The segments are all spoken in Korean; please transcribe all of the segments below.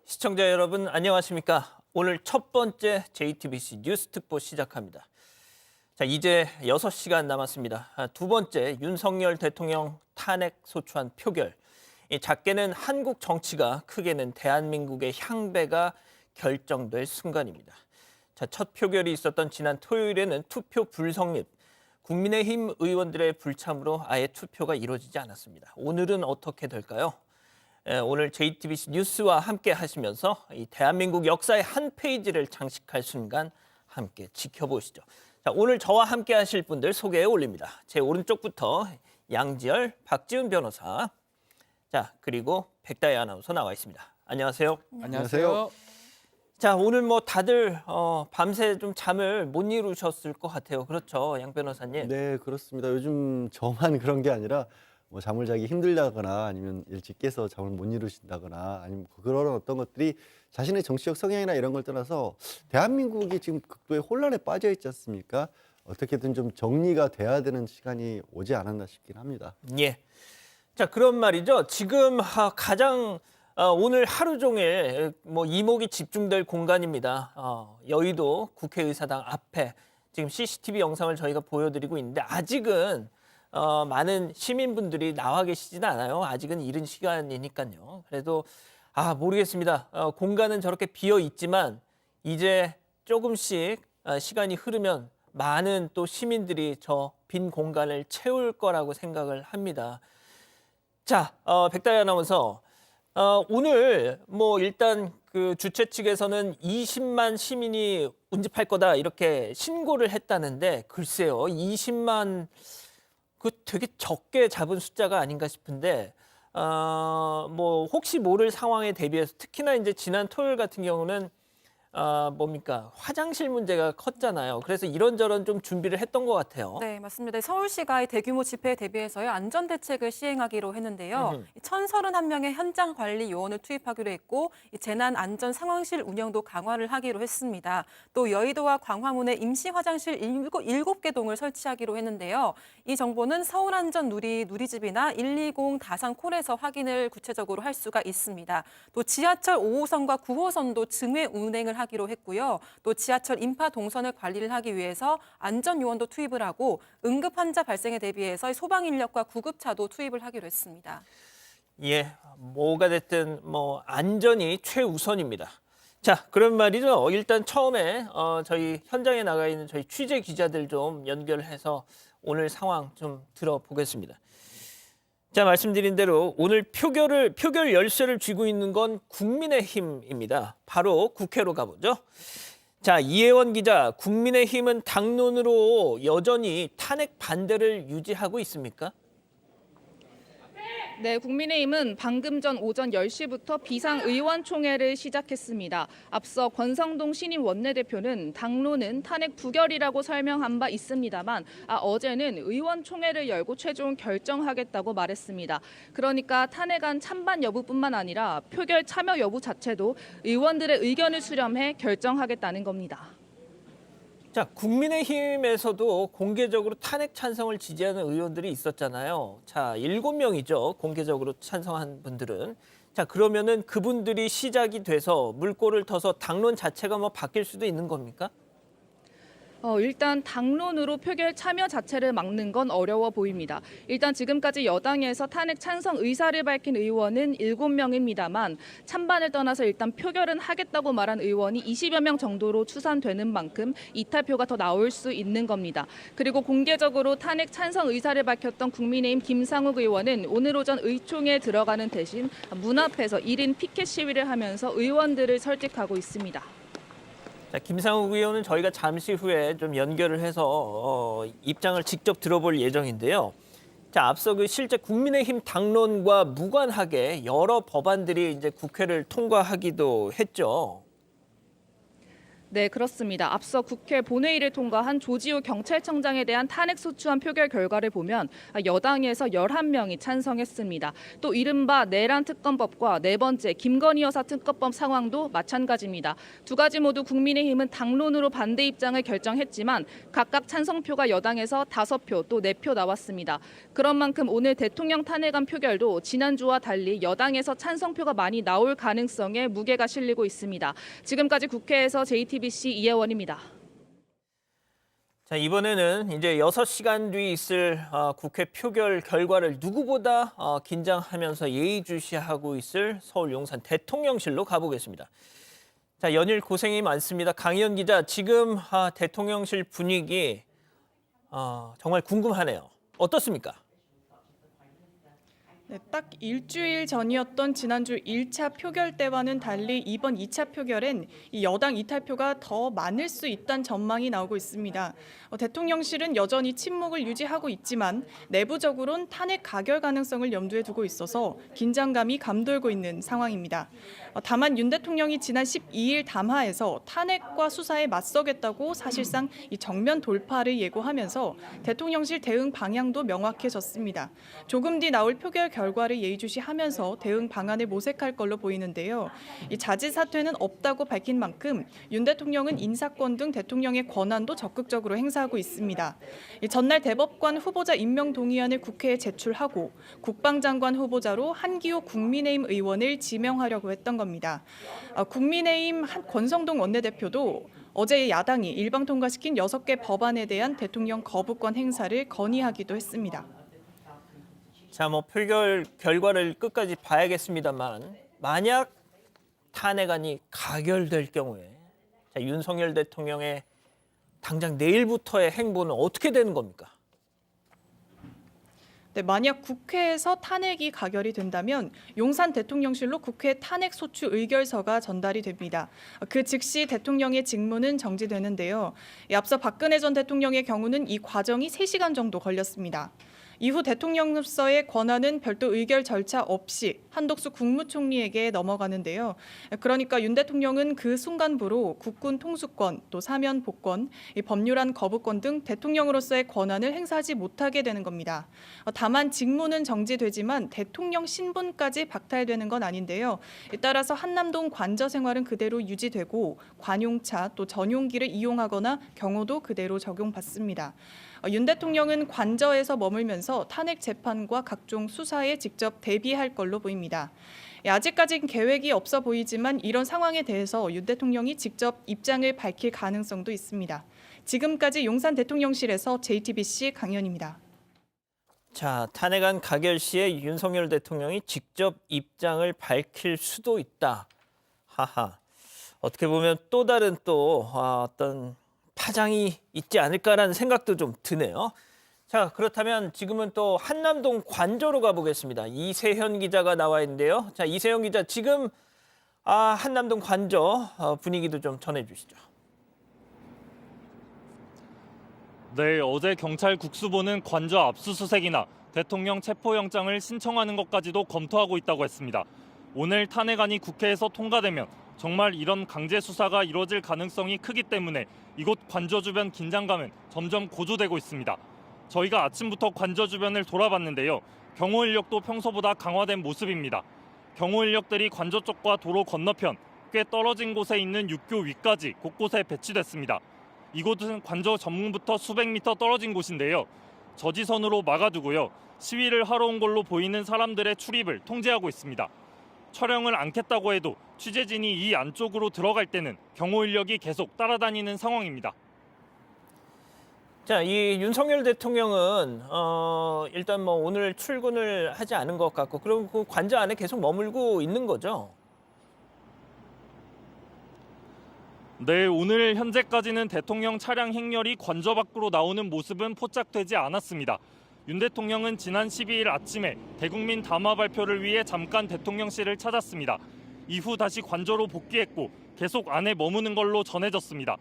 시청자 여러분 안녕하십니까? 오늘 첫 번째 JTBC 뉴스 특보 시작합니다. 자, 이제 6시간 남았습니다. 두 번째 윤석열 대통령 탄핵 소추안 표결. 작게는 한국 정치가, 크게는 대한민국의 향배가 결정될 순간입니다. 자, 첫 표결이 있었던 지난 토요일에는 투표 불성립, 국민의힘 의원들의 불참으로 아예 투표가 이루어지지 않았습니다. 오늘은 어떻게 될까요? 오늘 JTBC 뉴스와 함께 하시면서 이 대한민국 역사의 한 페이지를 장식할 순간 함께 지켜보시죠. 자, 오늘 저와 함께 하실 분들 소개해 올립니다. 제 오른쪽부터 양지열, 박지훈 변호사, 자 그리고 백다희 아나운서 나와 있습니다. 안녕하세요. 안녕하세요. 자, 오늘 뭐 다들 밤새 좀 잠을 못 이루셨을 것 같아요. 그렇죠, 양 변호사님? 네, 그렇습니다. 요즘 저만 그런 게 아니라 뭐 잠을 자기 힘들다거나 아니면 일찍 깨서 잠을 못 이루신다거나 아니면 그런 어떤 것들이 자신의 정치적 성향이나 이런 걸 떠나서 대한민국이 지금 극도의 혼란에 빠져 있지 않습니까? 어떻게든 좀 정리가 돼야 되는 시간이 오지 않았나 싶긴 합니다. 예. 자, 그런 말이죠. 지금 가장 오늘 하루 종일 뭐 이목이 집중될 공간입니다. 여의도 국회의사당 앞에 지금 CCTV 영상을 저희가 보여드리고 있는데 아직은 많은 시민분들이 나와 계시지는 않아요. 아직은 이른 시간이니까요. 그래도 모르겠습니다. 공간은 저렇게 비어 있지만 이제 조금씩 시간이 흐르면 많은 또 시민들이 저 빈 공간을 채울 거라고 생각을 합니다. 자, 백다희 아나운서, 오늘 뭐 일단 그 주최 측에서는 20만 시민이 운집할 거다 이렇게 신고를 했다는데 글쎄요, 20만 그 되게 적게 잡은 숫자가 아닌가 싶은데 뭐 혹시 모를 상황에 대비해서 특히나 이제 지난 토요일 같은 경우는 뭡니까? 화장실 문제가 컸잖아요. 그래서 이런저런 좀 준비를 했던 것 같아요. 네, 맞습니다. 서울시가 이 대규모 집회에 대비해서요, 안전 대책을 시행하기로 했는데요. 1,031명의 현장 관리 요원을 투입하기로 했고, 이 재난 안전 상황실 운영도 강화를 하기로 했습니다. 또 여의도와 광화문에 임시 화장실 7개 동을 설치하기로 했는데요. 이 정보는 서울안전 누리집이나 120 다산콜에서 확인을 구체적으로 할 수가 있습니다. 또 지하철 5호선과 9호선도 증회 운행을 하기로 했고요. 또 지하철 인파 동선을 관리를 하기 위해서 안전 요원도 투입을 하고 응급 환자 발생에 대비해서 소방 인력과 구급차도 투입을 하기로 했습니다. 예, 뭐가 됐든 뭐 안전이 최우선입니다. 자, 그런 말이죠. 일단 처음에 저희 현장에 나가 있는 저희 취재 기자들 좀 연결해서 오늘 상황 좀 들어보겠습니다. 자, 말씀드린 대로 오늘 표결 열쇠를 쥐고 있는 건 국민의힘입니다. 바로 국회로 가보죠. 자, 이혜원 기자, 국민의힘은 당론으로 여전히 탄핵 반대를 유지하고 있습니까? 네, 국민의힘은 방금 전 오전 10시부터 비상의원총회를 시작했습니다. 앞서 권성동 신임 원내대표는 당론은 탄핵 부결이라고 설명한 바 있습니다만 어제는 의원총회를 열고 최종 결정하겠다고 말했습니다. 그러니까 탄핵안 찬반 여부뿐만 아니라 표결 참여 여부 자체도 의원들의 의견을 수렴해 결정하겠다는 겁니다. 자, 국민의힘에서도 공개적으로 탄핵 찬성을 지지하는 의원들이 있었잖아요. 자, 7명이죠. 공개적으로 찬성한 분들은. 자, 그러면은 그분들이 시작이 돼서 물꼬를 터서 당론 자체가 뭐 바뀔 수도 있는 겁니까? 일단 당론으로 표결 참여 자체를 막는 건 어려워 보입니다. 일단 지금까지 여당에서 탄핵 찬성 의사를 밝힌 의원은 7명입니다만 찬반을 떠나서 일단 표결은 하겠다고 말한 의원이 20여 명 정도로 추산되는 만큼 이탈표가 더 나올 수 있는 겁니다. 그리고 공개적으로 탄핵 찬성 의사를 밝혔던 국민의힘 김상욱 의원은 오늘 오전 의총에 들어가는 대신 문 앞에서 1인 피켓 시위를 하면서 의원들을 설득하고 있습니다. 자, 김상욱 의원은 저희가 잠시 후에 좀 연결을 해서 입장을 직접 들어볼 예정인데요. 자, 앞서 그 실제 국민의힘 당론과 무관하게 여러 법안들이 이제 국회를 통과하기도 했죠. 네, 그렇습니다. 앞서 국회 본회의를 통과한 조지호 경찰청장에 대한 탄핵 소추안 표결 결과를 보면 여당에서 11명이 찬성했습니다. 또 이른바 내란 특검법과 네 번째 김건희 여사 특검법 상황도 마찬가지입니다. 두 가지 모두 국민의힘은 당론으로 반대 입장을 결정했지만 각각 찬성표가 여당에서 5표 또 4표 나왔습니다. 그런 만큼 오늘 대통령 탄핵안 표결도 지난주와 달리 여당에서 찬성표가 많이 나올 가능성에 무게가 실리고 있습니다. 지금까지 국회에서 JTBC 이혜원입니다. 자, 이번에는 이제 6시간 뒤 있을 국회 표결 결과를 누구보다 긴장하면서 예의주시하고 있을 서울 용산 대통령실로 가보겠습니다. 자, 연일 고생이 많습니다. 강희연 기자, 지금 대통령실 분위기 정말 궁금하네요. 어떻습니까? 네, 딱 일주일 전이었던 지난주 1차 표결 때와는 달리 이번 2차 표결엔 이 여당 이탈표가 더 많을 수 있다는 전망이 나오고 있습니다. 대통령실은 여전히 침묵을 유지하고 있지만 내부적으론 탄핵 가결 가능성을 염두에 두고 있어서 긴장감이 감돌고 있는 상황입니다. 다만 윤 대통령이 지난 12일 담화에서 탄핵과 수사에 맞서겠다고 사실상 이 정면 돌파를 예고하면서 대통령실 대응 방향도 명확해졌습니다. 조금 뒤 나올 표결 결과를 예의주시하면서 대응 방안을 모색할 걸로 보이는데요. 이 자진 사퇴는 없다고 밝힌 만큼 윤 대통령은 인사권 등 대통령의 권한도 적극적으로 행사하고 있습니다. 전날 대법관 후보자 임명 동의안을 국회에 제출하고 국방장관 후보자로 한기호 국민의힘 의원을 지명하려고 했던 겁니다. 국민의힘 권성동 원내대표도 어제 야당이 일방 통과시킨 6개 법안에 대한 대통령 거부권 행사를 건의하기도 했습니다. 자, 뭐 표결 결과를 끝까지 봐야겠습니다만 만약 탄핵안이 가결될 경우에 자, 윤석열 대통령의 당장 내일부터의 행보는 어떻게 되는 겁니까? 네, 만약 국회에서 탄핵이 가결이 된다면 용산 대통령실로 국회 탄핵 소추 의결서가 전달이 됩니다. 그 즉시 대통령의 직무는 정지되는데요. 앞서 박근혜 전 대통령의 경우는 이 과정이 3시간 정도 걸렸습니다. 이후 대통령으로서의 권한은 별도 의결 절차 없이 한덕수 국무총리에게 넘어가는데요. 그러니까 윤 대통령은 그 순간부로 국군 통수권, 또 사면 복권, 법률안 거부권 등 대통령으로서의 권한을 행사하지 못하게 되는 겁니다. 다만 직무는 정지되지만 대통령 신분까지 박탈되는 건 아닌데요. 따라서 한남동 관저 생활은 그대로 유지되고 관용차 또 전용기를 이용하거나 경호도 그대로 적용받습니다. 윤 대통령은 관저에서 머물면서 탄핵 재판과 각종 수사에 직접 대비할 걸로 보입니다. 아직까지는 계획이 없어 보이지만 이런 상황에 대해서 윤 대통령이 직접 입장을 밝힐 가능성도 있습니다. 지금까지 용산 대통령실에서 JTBC 강연입니다. 자, 탄핵안 가결 시에 윤석열 대통령이 직접 입장을 밝힐 수도 있다. 하하. 어떻게 보면 또 다른 어떤 파장이 있지 않을까라는 생각도 좀 드네요. 자, 그렇다면 지금은 또 한남동 관저로 가보겠습니다. 이세현 기자가 나와 있는데요. 자, 이세현 기자, 지금 한남동 관저 분위기도 좀 전해주시죠. 네, 어제 경찰 국수본은 관저 압수수색이나 대통령 체포영장을 신청하는 것까지도 검토하고 있다고 했습니다. 오늘 탄핵안이 국회에서 통과되면 정말 이런 강제 수사가 이루어질 가능성이 크기 때문에 이곳 관저 주변 긴장감은 점점 고조되고 있습니다. 저희가 아침부터 관저 주변을 돌아봤는데요. 경호 인력도 평소보다 강화된 모습입니다. 경호 인력들이 관저 쪽과 도로 건너편 꽤 떨어진 곳에 있는 육교 위까지 곳곳에 배치됐습니다. 이곳은 관저 전문부터 수백 미터 떨어진 곳인데요. 저지선으로 막아두고요. 시위를 하러 온 걸로 보이는 사람들의 출입을 통제하고 있습니다. 촬영을 않겠다고 해도 취재진이 이 안쪽으로 들어갈 때는 경호 인력이 계속 따라다니는 상황입니다. 자, 이 윤석열 대통령은 일단 뭐 오늘 출근을 하지 않은 것 같고, 그럼 그 관저 안에 계속 머물고 있는 거죠? 네, 오늘 현재까지는 대통령 차량 행렬이 관저 밖으로 나오는 모습은 포착되지 않았습니다. 윤 대통령은 지난 12일 아침에 대국민 담화 발표를 위해 잠깐 대통령실을 찾았습니다. 이후 다시 관저로 복귀했고 계속 안에 머무는 걸로 전해졌습니다.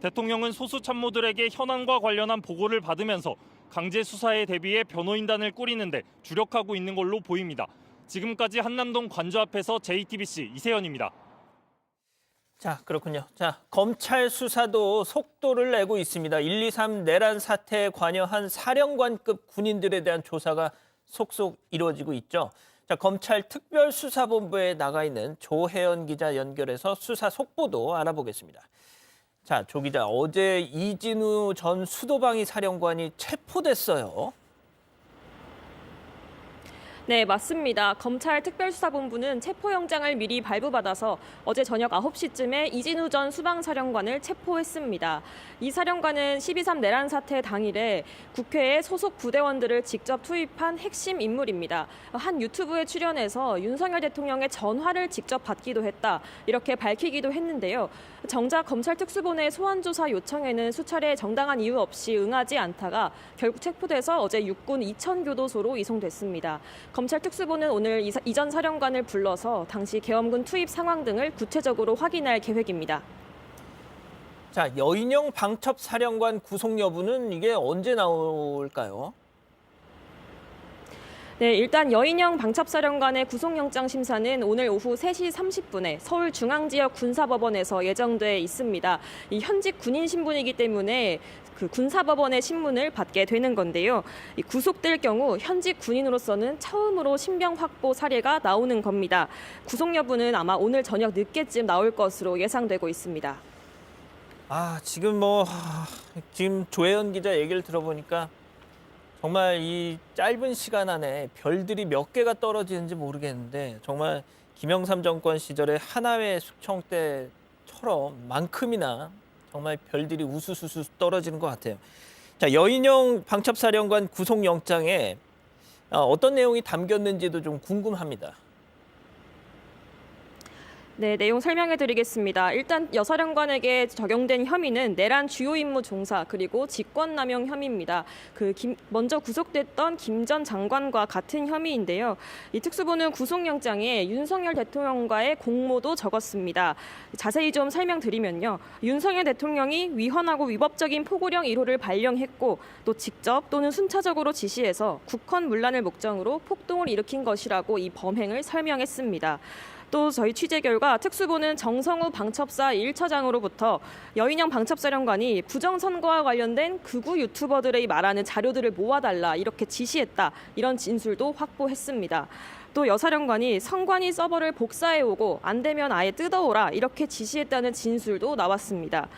대통령은 소수 참모들에게 현안과 관련한 보고를 받으면서 강제 수사에 대비해 변호인단을 꾸리는데 주력하고 있는 걸로 보입니다. 지금까지 한남동 관저 앞에서 JTBC 이세현입니다. 자, 그렇군요. 자, 검찰 수사도 속도를 내고 있습니다. 123 내란 사태에 관여한 사령관급 군인들에 대한 조사가 속속 이루어지고 있죠. 자, 검찰 특별수사본부에 나가 있는 조혜연 기자 연결해서 수사 속보도 알아보겠습니다. 자, 조 기자, 어제 이진우 전 수도방위 사령관이 체포됐어요. 네, 맞습니다. 검찰 특별수사본부는 체포영장을 미리 발부받아서 어제 저녁 9시쯤에 이진우 전 수방사령관을 체포했습니다. 이 사령관은 12.3 내란 사태 당일에 국회에 소속 부대원들을 직접 투입한 핵심 인물입니다. 한 유튜브에 출연해서 윤석열 대통령의 전화를 직접 받기도 했다, 이렇게 밝히기도 했는데요. 정작 검찰 특수본의 소환조사 요청에는 수차례 정당한 이유 없이 응하지 않다가 결국 체포돼서 어제 육군 이천교도소로 이송됐습니다. 검찰 특수본은 오늘 이 전 사령관을 불러서 당시 계엄군 투입 상황 등을 구체적으로 확인할 계획입니다. 자, 여인영 방첩 사령관 구속 여부는 이게 언제 나올까요? 네, 일단 여인영 방첩사령관의 구속영장 심사는 오늘 오후 3시 30분에 서울중앙지역 군사법원에서 예정돼 있습니다. 이 현직 군인 신분이기 때문에 그 군사법원의 신문을 받게 되는 건데요. 이 구속될 경우 현직 군인으로서는 처음으로 신병 확보 사례가 나오는 겁니다. 구속 여부는 아마 오늘 저녁 늦게쯤 나올 것으로 예상되고 있습니다. 지금 조혜연 기자 얘기를 들어보니까 정말 이 짧은 시간 안에 별들이 몇 개가 떨어지는지 모르겠는데 정말 김영삼 정권 시절의 하나회 숙청 때처럼 만큼이나 정말 별들이 우수수수 떨어지는 것 같아요. 자, 여인영 방첩사령관 구속영장에 어떤 내용이 담겼는지도 좀 궁금합니다. 네, 내용 설명해 드리겠습니다. 일단 여사령관에게 적용된 혐의는 내란 주요 임무 종사 그리고 직권남용 혐의입니다. 먼저 구속됐던 김 전 장관과 같은 혐의인데요. 이 특수부는 구속영장에 윤석열 대통령과의 공모도 적었습니다. 자세히 좀 설명드리면요. 윤석열 대통령이 위헌하고 위법적인 포고령 1호를 발령했고 또 직접 또는 순차적으로 지시해서 국헌 문란을 목적으로 폭동을 일으킨 것이라고 이 범행을 설명했습니다. 또 저희 취재 결과 특수부는 정성우 방첩사 1처장으로부터 여인영 방첩사령관이 부정선거와 관련된 극우 유튜버들의 말하는 자료들을 모아달라 이렇게 지시했다, 이런 진술도 확보했습니다. 또 여사령관이 선관위 서버를 복사해오고 안 되면 아예 뜯어오라 이렇게 지시했다는 진술도 나왔습니다.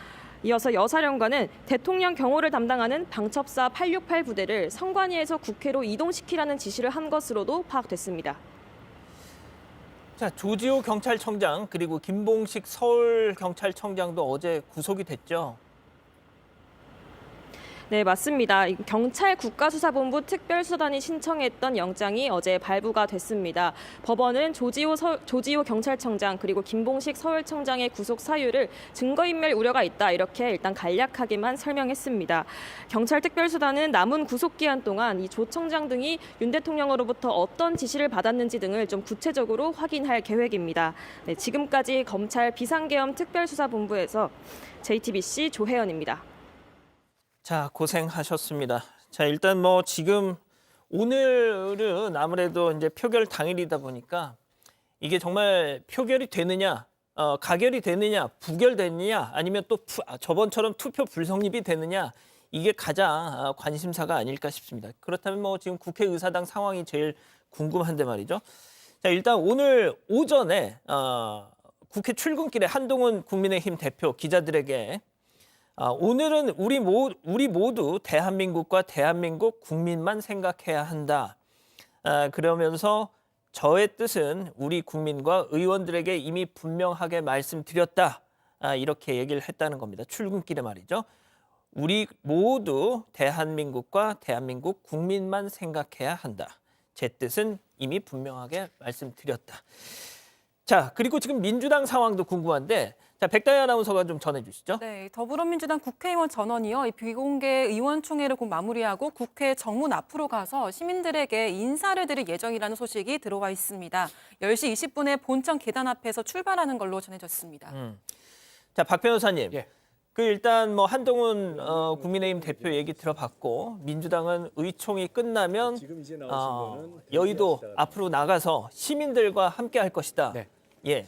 이어서 여사령관은 대통령 경호를 담당하는 방첩사 868 부대를 선관위에서 국회로 이동시키라는 지시를 한 것으로도 파악됐습니다. 자, 조지호 경찰청장 그리고 김봉식 서울경찰청장도 어제 구속이 됐죠. 네, 맞습니다. 경찰 국가수사본부 특별수사단이 신청했던 영장이 어제 발부가 됐습니다. 법원은 조지호 경찰청장 그리고 김봉식 서울청장의 구속 사유를 증거인멸 우려가 있다, 이렇게 일단 간략하게만 설명했습니다. 경찰 특별수사단은 남은 구속기한 동안 이 조 청장 등이 윤 대통령으로부터 어떤 지시를 받았는지 등을 좀 구체적으로 확인할 계획입니다. 네, 지금까지 검찰 비상계엄 특별수사본부에서 JTBC 조혜연입니다. 자, 고생하셨습니다. 자, 일단 지금 오늘은 아무래도 이제 표결 당일이다 보니까 이게 정말 표결이 되느냐, 가결이 되느냐, 부결되느냐, 아니면 또 저번처럼 투표 불성립이 되느냐, 이게 가장 관심사가 아닐까 싶습니다. 그렇다면 지금 국회의사당 상황이 제일 궁금한데 말이죠. 자, 일단 오늘 오전에 국회 출근길에 한동훈 국민의힘 대표 기자들에게 오늘은 우리 모두 대한민국과 대한민국 국민만 생각해야 한다. 그러면서 저의 뜻은 우리 국민과 의원들에게 이미 분명하게 말씀드렸다. 이렇게 얘기를 했다는 겁니다. 출근길에 말이죠. 우리 모두 대한민국과 대한민국 국민만 생각해야 한다. 제 뜻은 이미 분명하게 말씀드렸다. 자, 그리고 지금 민주당 상황도 궁금한데, 자, 백다희 아나운서가 좀 전해주시죠. 네, 더불어민주당 국회의원 전원이요, 이 비공개 의원총회를 곧 마무리하고 국회 정문 앞으로 가서 시민들에게 인사를 드릴 예정이라는 소식이 들어와 있습니다. 10시 20분에 본청 계단 앞에서 출발하는 걸로 전해졌습니다. 자, 박 변호사님. 예. 일단 한동훈 국민의힘 대표 얘기 들어봤고, 민주당은 의총이 끝나면 여의도 앞으로 나가서 시민들과 함께 할 것이다. 네. 예.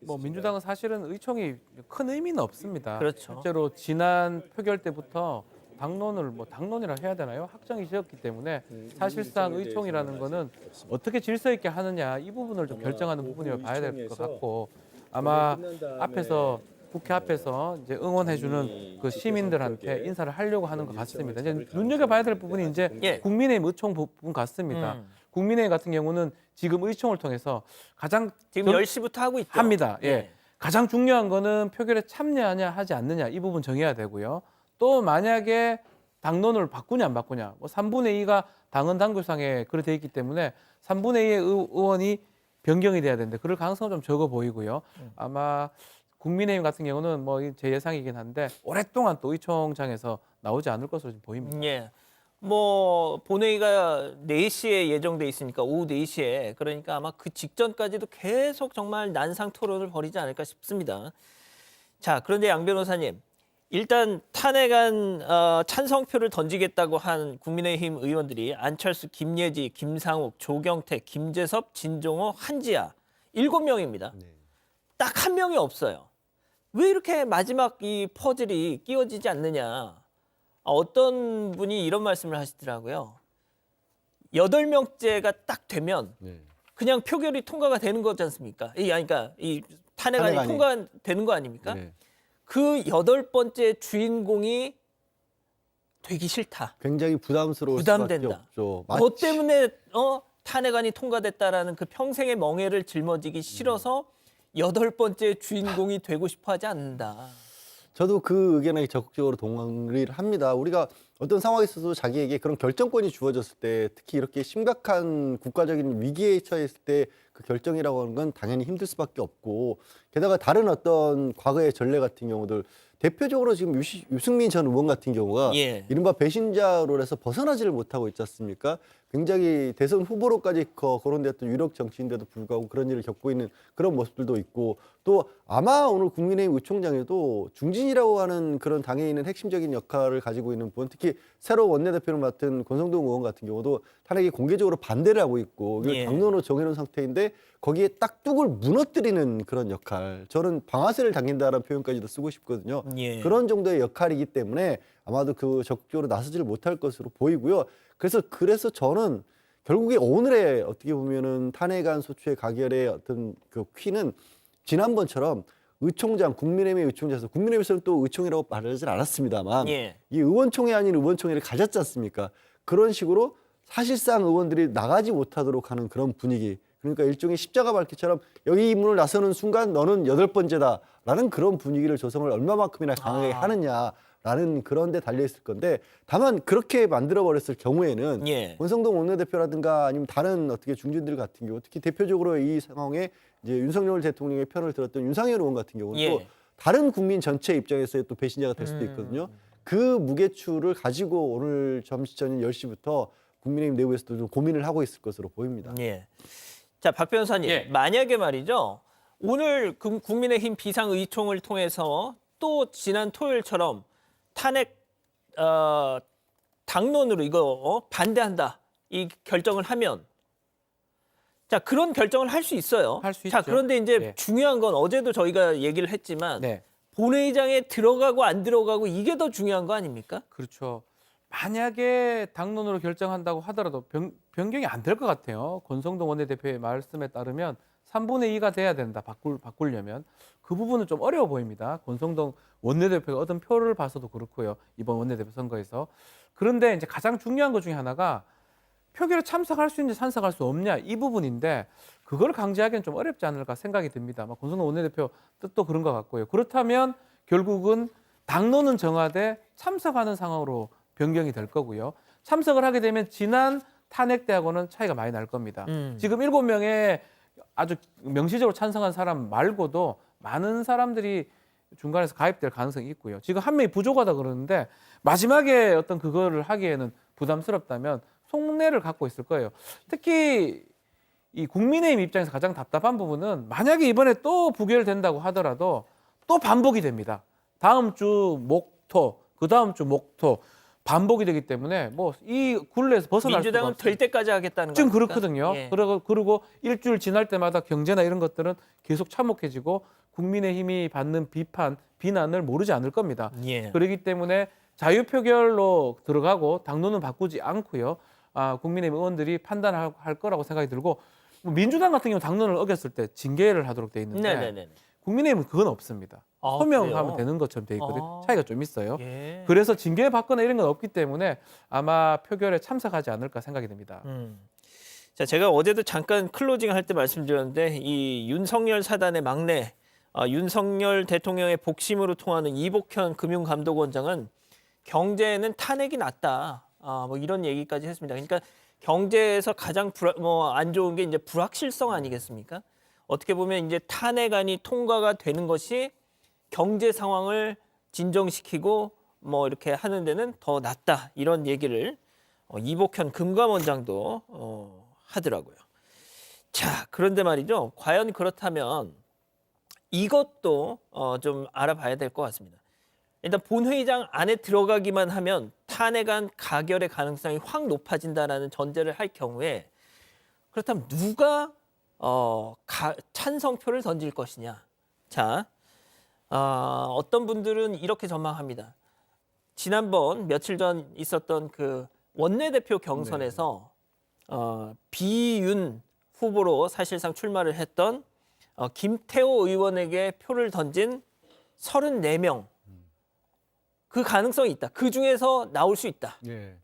뭐 민주당은 사실은 의총이 큰 의미는 없습니다. 그렇죠. 실제로 지난 표결 때부터 당론을 당론이라 해야 되나요? 확정이 되었기 때문에 사실상 의총이라는 거는 어떻게 질서 있게 하느냐 이 부분을 좀 결정하는 부분이라고 봐야 될 것 같고 아마 앞에서 국회 앞에서 이제 응원해주는 그 시민들한테 인사를 하려고 하는 것 같습니다. 이제 눈여겨봐야 될 부분이 이제 예. 국민의힘 의총 부분 같습니다. 국민의힘 같은 경우는 지금 의총을 통해서 가장 지금 10시부터 하고 있죠. 합니다. 예. 예. 가장 중요한 거는 표결에 참여하냐 하지 않느냐 이 부분 정해야 되고요. 또 만약에 당론을 바꾸냐 안 바꾸냐 뭐 3분의 2가 당헌 당규상에 그렇게 돼 있기 때문에 3분의 2의 의원이 변경이 돼야 되는데 그럴 가능성은 좀 적어 보이고요. 아마 국민의힘 같은 경우는 뭐 제 예상이긴 한데 오랫동안 또 의총장에서 나오지 않을 것으로 지금 보입니다. 예. 뭐 본회의가 4시에 예정돼 있으니까 오후 4시에 그러니까 아마 그 직전까지도 계속 정말 난상 토론을 벌이지 않을까 싶습니다. 자, 그런데 양 변호사님, 일단 탄핵안 찬성표를 던지겠다고 한 국민의힘 의원들이 안철수, 김예지, 김상욱, 조경태, 김재섭, 진종호, 한지아 7명입니다. 딱 한 명이 없어요. 왜 이렇게 마지막 이 퍼즐이 끼워지지 않느냐. 어떤 분이 이런 말씀을 하시더라고요. 8명째가 딱 되면 네. 그냥 표결이 통과가 되는 거지 않습니까? 그러니까 이 탄핵안이 탄핵안이. 통과되는 거 아닙니까? 네. 그 8번째 주인공이 되기 싫다. 굉장히 부담스러울 부담된다. 수밖에 없죠. 뭐 때문에 탄핵안이 통과됐다라는 그 평생의 멍해를 짊어지기 싫어서 8번째 주인공이 되고 싶어 하지 않는다. 저도 그 의견에 적극적으로 동의를 합니다. 우리가 어떤 상황에 있어서 자기에게 그런 결정권이 주어졌을 때 특히 이렇게 심각한 국가적인 위기에 처했을 때 그 결정이라고 하는 건 당연히 힘들 수밖에 없고 게다가 다른 어떤 과거의 전례 같은 경우들 대표적으로 지금 유승민 전 의원 같은 경우가 예. 이른바 배신자로에서 벗어나지를 못하고 있지 않습니까? 굉장히 대선 후보로까지 거론되었던 유력 정치인데도 불구하고 그런 일을 겪고 있는 그런 모습들도 있고 또 아마 오늘 국민의힘 의총장에도 중진이라고 하는 그런 당에 있는 핵심적인 역할을 가지고 있는 분 특히 새로 원내대표를 맡은 권성동 의원 같은 경우도 탄핵에 공개적으로 반대를 하고 있고 이걸 예. 당론으로 정해놓은 상태인데 거기에 딱 뚝을 무너뜨리는 그런 역할 저는 방아쇠를 당긴다라는 표현까지도 쓰고 싶거든요. 예. 그런 정도의 역할이기 때문에 아마도 그 적극적으로 나서지를 못할 것으로 보이고요. 그래서 저는 결국에 오늘의 어떻게 보면은 탄핵안 소추의 가결의 어떤 그 퀴는 지난번처럼 의총장 국민의힘의 의총장에서 국민의힘에서는 또 의총이라고 말하지 않았습니다만 예. 이 의원총회 아닌 의원총회를 가졌지 않습니까? 그런 식으로 사실상 의원들이 나가지 못하도록 하는 그런 분위기. 그러니까 일종의 십자가 밟기처럼 여기 입문을 나서는 순간 너는 8번째다라는 그런 분위기를 조성을 얼마만큼이나 강하게 하느냐라는 그런 데 달려있을 건데 다만 그렇게 만들어버렸을 경우에는 예. 권성동 원내대표라든가 아니면 다른 어떻게 중진들 같은 경우 특히 대표적으로 이 상황에 이제 윤석열 대통령의 편을 들었던 윤상현 의원 같은 경우는 예. 또 다른 국민 전체 입장에서의 또 배신자가 될 수도 있거든요. 그 무게추를 가지고 오늘 점심 전인 10시부터 국민의힘 내부에서도 좀 고민을 하고 있을 것으로 보입니다. 예. 자, 박 변호사님, 예. 만약에 말이죠. 오늘 국민의힘 비상의총을 통해서 또 지난 토요일처럼 탄핵 당론으로 이거 반대한다 이 결정을 하면 자 그런 결정을 할 수 있어요. 할수 자 있죠. 그런데 이제 예. 중요한 건 어제도 저희가 얘기를 했지만 네. 본회의장에 들어가고 안 들어가고 이게 더 중요한 거 아닙니까? 그렇죠. 만약에 당론으로 결정한다고 하더라도 변경이 안 될 것 같아요. 권성동 원내대표의 말씀에 따르면 3분의 2가 돼야 된다. 바꾸려면. 그 부분은 좀 어려워 보입니다. 권성동 원내대표가 얻은 표를 봐서도 그렇고요. 이번 원내대표 선거에서. 그런데 이제 가장 중요한 것 중에 하나가 표결에 참석할 수 있는지 참석할 수 없냐 이 부분인데 그걸 강제하기는 좀 어렵지 않을까 생각이 듭니다. 권성동 원내대표 뜻도 그런 것 같고요. 그렇다면 결국은 당론은 정하되 참석하는 상황으로 변경이 될 거고요. 참석을 하게 되면 지난 탄핵 때하고는 차이가 많이 날 겁니다. 지금 7명의 아주 명시적으로 찬성한 사람 말고도 많은 사람들이 중간에서 가입될 가능성이 있고요. 지금 한 명이 부족하다 그러는데 마지막에 어떤 그거를 하기에는 부담스럽다면 속내를 갖고 있을 거예요. 특히 이 국민의힘 입장에서 가장 답답한 부분은 만약에 이번에 또 부결된다고 하더라도 또 반복이 됩니다. 다음 주 목, 토, 그 다음 주 목, 토 반복이 되기 때문에 뭐 이 굴레에서 벗어날 수가 민주당은 없어요. 될 때까지 하겠다는 지금 겁니까? 그렇거든요. 예. 그리고 일주일 지날 때마다 경제나 이런 것들은 계속 참혹해지고 국민의힘이 받는 비난을 모르지 않을 겁니다. 예. 그렇기 때문에 자유표결로 들어가고 당론은 바꾸지 않고요. 국민의힘 의원들이 판단할 거라고 생각이 들고 뭐 민주당 같은 경우 당론을 어겼을 때 징계를 하도록 돼 있는데 네네네. 국민의힘은 그건 없습니다. 아, 서명하면 그래요? 되는 것처럼 돼 있거든요. 아. 차이가 좀 있어요. 예. 그래서 징계 받거나 이런 건 없기 때문에 아마 표결에 참석하지 않을까 생각이 듭니다. 자, 제가 어제도 잠깐 클로징 할 때 말씀드렸는데 이 윤석열 사단의 막내 윤석열 대통령의 복심으로 통하는 이복현 금융감독원장은 경제에는 탄핵이 낫다. 뭐 이런 얘기까지 했습니다. 그러니까 경제에서 가장 안 좋은 게 이제 불확실성 아니겠습니까? 어떻게 보면 이제 탄핵안이 통과가 되는 것이 경제 상황을 진정시키고 뭐 이렇게 하는 데는 더 낫다. 이런 얘기를 이복현 금감원장도 하더라고요. 자, 그런데 말이죠. 과연 그렇다면 이것도 좀 알아봐야 될 것 같습니다. 일단 본회의장 안에 들어가기만 하면 탄핵안 가결의 가능성이 확 높아진다라는 전제를 할 경우에 그렇다면 누가 찬성표를 던질 것이냐. 자, 어떤 분들은 이렇게 전망합니다. 지난번 며칠 전 있었던 그 원내대표 경선에서 비윤 후보로 사실상 출마를 했던 김태호 의원에게 표를 던진 34명. 그 가능성이 있다. 그 중에서 나올 수 있다. 예.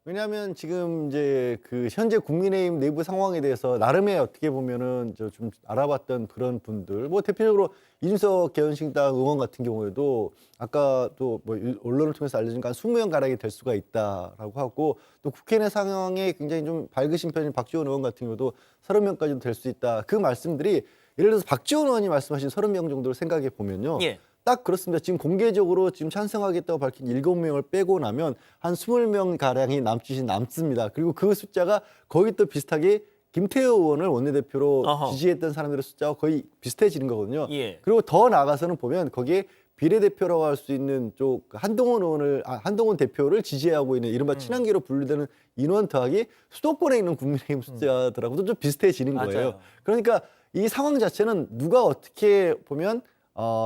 왜냐하면 지금 이제 그 현재 국민의힘 내부 상황에 대해서 나름의 어떻게 보면은 저 좀 알아봤던 그런 분들, 뭐 대표적으로 이준석 개헌신당 의원 같은 경우에도 아까 또 뭐 언론을 통해서 알려진 한 20명 가량이 될 수가 있다라고 하고, 또 국회 내 상황에 굉장히 좀 밝으신 편인 박지원 의원 같은 경우도 30명까지도 될 수 있다. 그 말씀들이 예를 들어서 박지원 의원이 말씀하신 30명 정도를 생각해 보면요. 예. 딱 그렇습니다. 지금 공개적으로 지금 찬성하겠다고 밝힌 7명을 빼고 나면 한 20명 가량이 남습니다. 그리고 그 숫자가 거의 또 비슷하게 김태호 의원을 원내대표로 어허. 지지했던 사람들의 숫자와 거의 비슷해지는 거거든요. 예. 그리고 더 나아가서는 보면 거기에 비례대표라고 할 수 있는 쪽 한동훈 대표를 지지하고 있는 이른바 친한계로 분류되는 인원 더하기 수도권에 있는 국민의힘 숫자들하고도 좀 비슷해지는 거예요. 맞아요. 그러니까 이 상황 자체는 누가 어떻게 보면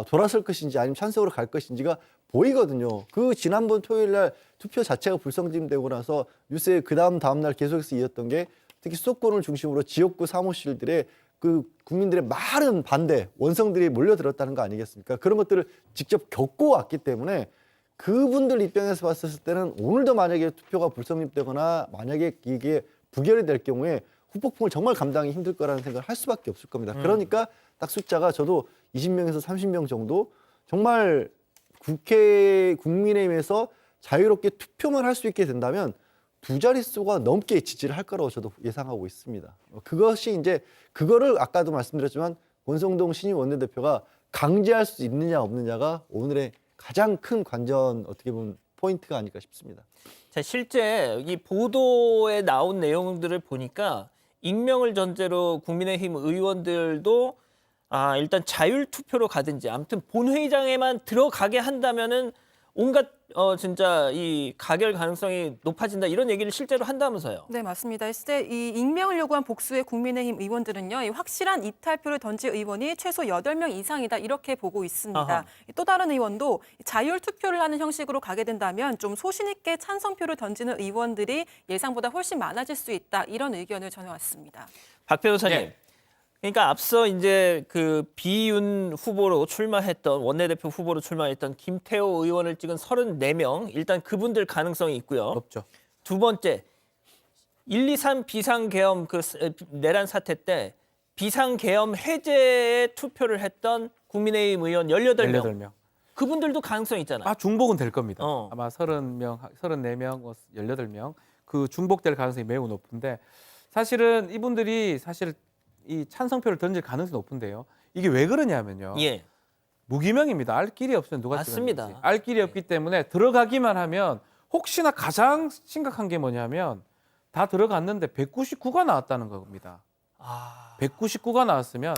돌아설 것인지 아니면 찬성으로 갈 것인지가 보이거든요. 그 지난번 토요일 날 투표 자체가 불성집되고 나서 뉴스에 그 다음 날 계속해서 이었던 게 특히 수도권을 중심으로 지역구 사무실들의 그 국민들의 많은 반대, 원성들이 몰려들었다는 거 아니겠습니까? 그런 것들을 직접 겪고 왔기 때문에 그분들 입장에서 봤을 때는 오늘도 만약에 투표가 불성립되거나 만약에 이게 부결이 될 경우에 후폭풍을 정말 감당하기 힘들 거라는 생각을 할 수밖에 없을 겁니다. 그러니까 딱 숫자가 저도 20명에서 30명 정도 정말 국민의힘에서 자유롭게 투표만 할 수 있게 된다면 두 자릿수가 넘게 지지를 할 거라고 저도 예상하고 있습니다. 그것이 이제 그거를 아까도 말씀드렸지만 권성동 신임 원내대표가 강제할 수 있느냐 없느냐가 오늘의 가장 큰 관전 어떻게 보면 포인트가 아닐까 싶습니다. 자, 실제 이 보도에 나온 내용들을 보니까 익명을 전제로 국민의힘 의원들도 일단 자율 투표로 가든지 아무튼 본회의장에만 들어가게 한다면은 온갖 진짜 이 가결 가능성이 높아진다 이런 얘기를 실제로 한다면서요. 네, 맞습니다. 실제 이 익명을 요구한 복수의 국민의힘 의원들은요, 이 확실한 이탈표를 던질 의원이 최소 8명 이상이다 이렇게 보고 있습니다. 아하. 또 다른 의원도 자율 투표를 하는 형식으로 가게 된다면 좀 소신 있게 찬성표를 던지는 의원들이 예상보다 훨씬 많아질 수 있다 이런 의견을 전해왔습니다. 박 변호사님. 네. 그러니까 앞서 이제 그 비윤 후보로 출마했던 원내대표 후보로 출마했던 김태호 의원을 찍은 34명 일단 그분들 가능성이 있고요. 높죠. 두 번째 123 비상계엄 그 내란 사태 때 비상계엄 해제에 투표를 했던 국민의힘 의원 18명. 18명. 그분들도 가능성이 있잖아요. 중복은 될 겁니다. 어. 아마 30명, 34명, 18명 그 중복될 가능성이 매우 높은데 사실은 이분들이 사실 이 찬성표를 던질 가능성이 높은데요. 이게 왜 그러냐면요. 예. 무기명입니다. 알 길이 없으면 누가 맞습니다. 찍었는지. 알 길이 없기 때문에 들어가기만 하면 혹시나 가장 심각한 게 뭐냐면 다 들어갔는데 199가 나왔다는 겁니다. 199가 나왔으면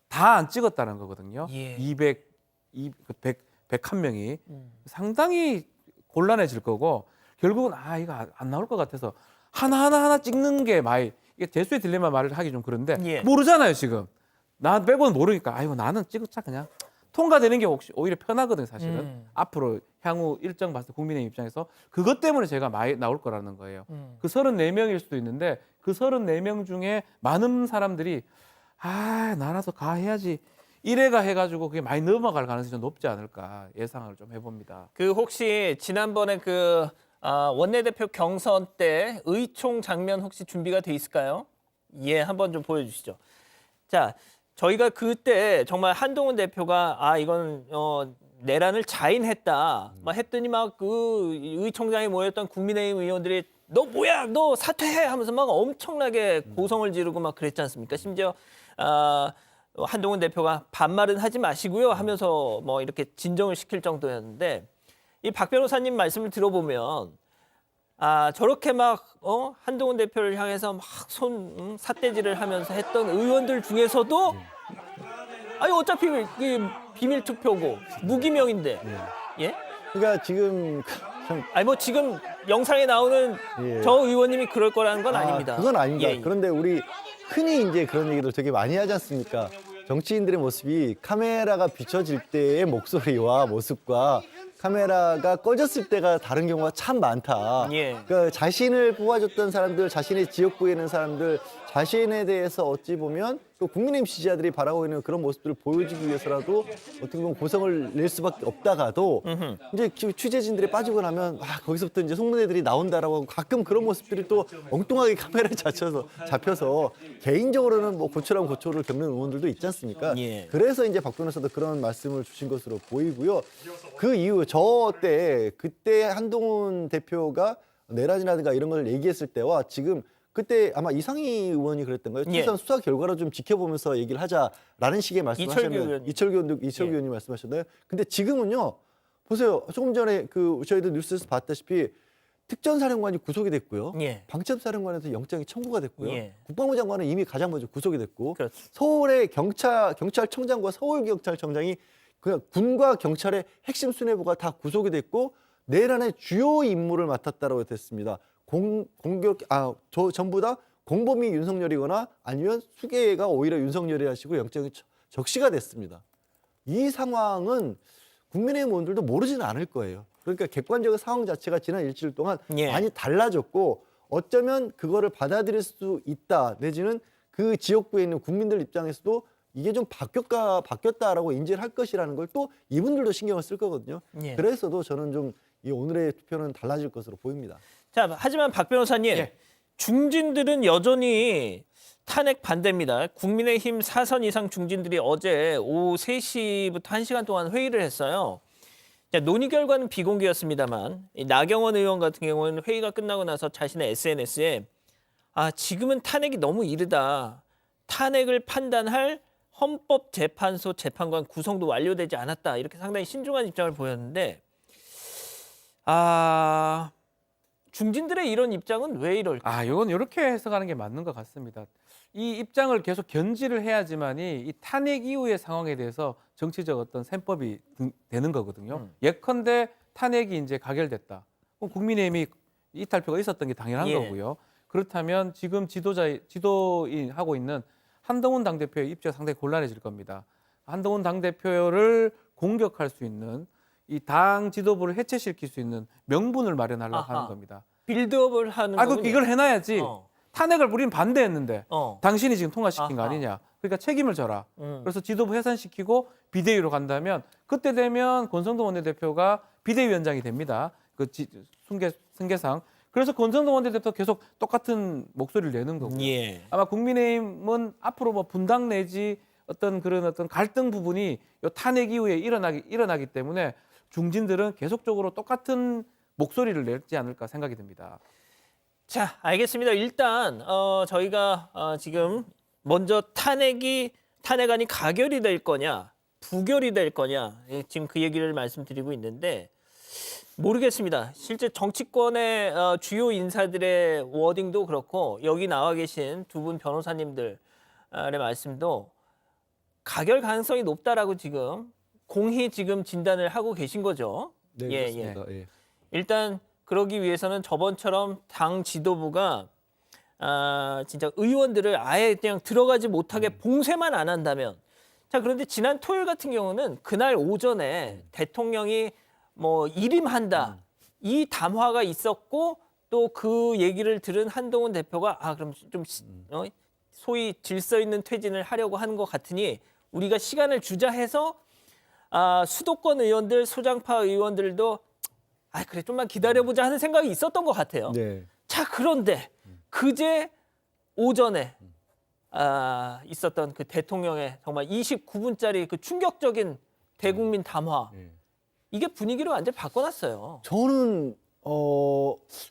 다 안 찍었다는 거거든요. 예. 101명이 상당히 곤란해질 거고 결국은 이거 안 나올 것 같아서 하나 찍는 게 이게 대수의 딜레마 말을 하기 좀 그런데 예. 모르잖아요 지금. 나 빼고는 모르니까 이거 나는 찍자 그냥 통과되는 게 혹시 오히려 편하거든 사실은. 앞으로 향후 일정 봤을 때 국민의 입장에서 그것 때문에 제가 많이 나올 거라는 거예요. 그 34명일 수도 있는데 그 34명 중에 많은 사람들이 나라도 해야지 이래가 해가지고 그게 많이 넘어갈 가능성이 좀 높지 않을까 예상을 좀 해봅니다. 그 혹시 지난번에 그 원내대표 경선 때 의총 장면 혹시 준비가 돼 있을까요? 예, 한번 좀 보여주시죠. 자, 저희가 그때 정말 한동훈 대표가 이건 내란을 자인했다. 막 했더니 막 그 의총장에 모였던 국민의힘 의원들이 너 뭐야, 너 사퇴해 하면서 막 엄청나게 고성을 지르고 막 그랬지 않습니까? 심지어 한동훈 대표가 반말은 하지 마시고요 하면서 뭐 이렇게 진정을 시킬 정도였는데 이 박 변호사님 말씀을 들어보면 저렇게 막 한동훈 대표를 향해서 막 삿대질을 하면서 했던 의원들 중에서도 어차피 이 비밀 투표고 무기명인데 예? 그러니까 지금 뭐 지금 영상에 나오는 예. 저 의원님이 그럴 거라는 건 아닙니다. 그건 아닙니다. 예, 예. 그런데 우리 흔히 이제 그런 얘기를 되게 많이 하지 않습니까? 정치인들의 모습이 카메라가 비춰질 때의 목소리와 모습과 카메라가 꺼졌을 때가 다른 경우가 참 많다. 예. 그러니까 자신을 뽑아줬던 사람들, 자신의 지역구에 있는 사람들, 자신에 대해서 어찌 보면 또 국민의힘 지지자들이 바라고 있는 그런 모습들을 보여주기 위해서라도 어떻게 보면 고성을 낼 수밖에 없다가도 이제 취재진들이 빠지고 나면 거기서부터 이제 속문애들이 나온다라고 하고 가끔 그런 모습들이 또 엉뚱하게 카메라에 잡혀서 개인적으로는 뭐 고초라면 고초를 겪는 의원들도 있지 않습니까? 예. 그래서 이제 박 변호사도 그런 말씀을 주신 것으로 보이고요. 그 이후 그때 한동훈 대표가 내란이라든가 이런 걸 얘기했을 때와 지금 그때 아마 이상희 의원이 그랬던 거예요. 예. 최소한 수사 결과를 좀 지켜보면서 얘기를 하자라는 식의 말씀을 이철규 하셨나요? 의원님. 이철규 의원님 말씀하셨나요? 근데 지금은요. 보세요. 조금 전에 저희도 뉴스에서 봤다시피 특전사령관이 구속이 됐고요. 예. 방첩사령관에서 영장이 청구가 됐고요. 예. 국방부 장관은 이미 가장 먼저 구속이 됐고 그렇죠. 서울의 경찰청장과 서울경찰청장이 그냥 군과 경찰의 핵심 수뇌부가 다 구속이 됐고 내란의 주요 임무를 맡았다라고 됐습니다. 전부 다 공범이 윤석열이거나 아니면 수괴가 오히려 윤석열이 하시고 영장이 적시가 됐습니다. 이 상황은 국민의힘 의원들도 모르지는 않을 거예요. 그러니까 객관적인 상황 자체가 지난 일주일 동안 예. 많이 달라졌고 어쩌면 그거를 받아들일 수 있다 내지는 그 지역구에 있는 국민들 입장에서도 이게 좀 바뀌었다라고 인지를 할 것이라는 걸 또 이분들도 신경을 쓸 거거든요. 예. 그래서도 저는 좀 이 오늘의 투표는 달라질 것으로 보입니다. 자, 하지만 박 변호사님, 예. 중진들은 여전히 탄핵 반대입니다. 국민의힘 4선 이상 중진들이 어제 오후 3시부터 1시간 동안 회의를 했어요. 자, 논의 결과는 비공개였습니다만 이 나경원 의원 같은 경우는 회의가 끝나고 나서 자신의 SNS에 지금은 탄핵이 너무 이르다. 탄핵을 판단할 헌법재판소 재판관 구성도 완료되지 않았다. 이렇게 상당히 신중한 입장을 보였는데 중진들의 이런 입장은 왜 이럴까? 이건 이렇게 해석하는 게 맞는 것 같습니다. 이 입장을 계속 견지를 해야지만이 이 탄핵 이후의 상황에 대해서 정치적 어떤 셈법이 되는 거거든요. 예컨대 탄핵이 이제 가결됐다. 그럼 국민의힘이 이탈표가 있었던 게 당연한 예. 거고요. 그렇다면 지금 지도인 하고 있는 한동훈 당대표의 입지가 상당히 곤란해질 겁니다. 한동훈 당대표를 공격할 수 있는 이 당 지도부를 해체시킬 수 있는 명분을 마련하려고 하는 겁니다. 빌드업을 하는 거군요. 이걸 해놔야지. 어. 탄핵을 우리는 반대했는데 당신이 지금 통과시킨 거 아하. 아니냐. 그러니까 책임을 져라. 그래서 지도부 해산시키고 비대위로 간다면 그때 되면 권성동 원내대표가 비대위원장이 됩니다. 그 승계상. 그래서 권성동 원내대표 계속 똑같은 목소리를 내는 거고요. 예. 아마 국민의힘은 앞으로 뭐 분당 내지 어떤 갈등 부분이 요 탄핵 이후에 일어나기 때문에 중진들은 계속적으로 똑같은 목소리를 낼지 않을까 생각이 듭니다. 자, 알겠습니다. 일단 저희가 지금 먼저 탄핵안이 가결이 될 거냐, 부결이 될 거냐, 지금 그 얘기를 말씀드리고 있는데 모르겠습니다. 실제 정치권의 주요 인사들의 워딩도 그렇고 여기 나와 계신 두 분 변호사님들의 말씀도 가결 가능성이 높다라고 지금 공히 지금 진단을 하고 계신 거죠. 네, 예, 그렇습니다. 예. 일단 그러기 위해서는 저번처럼 당 지도부가 진짜 의원들을 아예 그냥 들어가지 못하게 봉쇄만 안 한다면 자 그런데 지난 토요일 같은 경우는 그날 오전에 대통령이 뭐 일임한다 이 담화가 있었고 또 그 얘기를 들은 한동훈 대표가 그럼 좀 소위 질서 있는 퇴진을 하려고 하는 것 같으니 우리가 시간을 주자 해서 수도권 의원들 소장파 의원들도 그래 좀만 기다려보자 하는 생각이 있었던 것 같아요. 네. 자 그런데 그제 오전에 있었던 그 대통령의 정말 29분짜리 그 충격적인 대국민 담화 이게 분위기를 완전 바꿔놨어요. 저는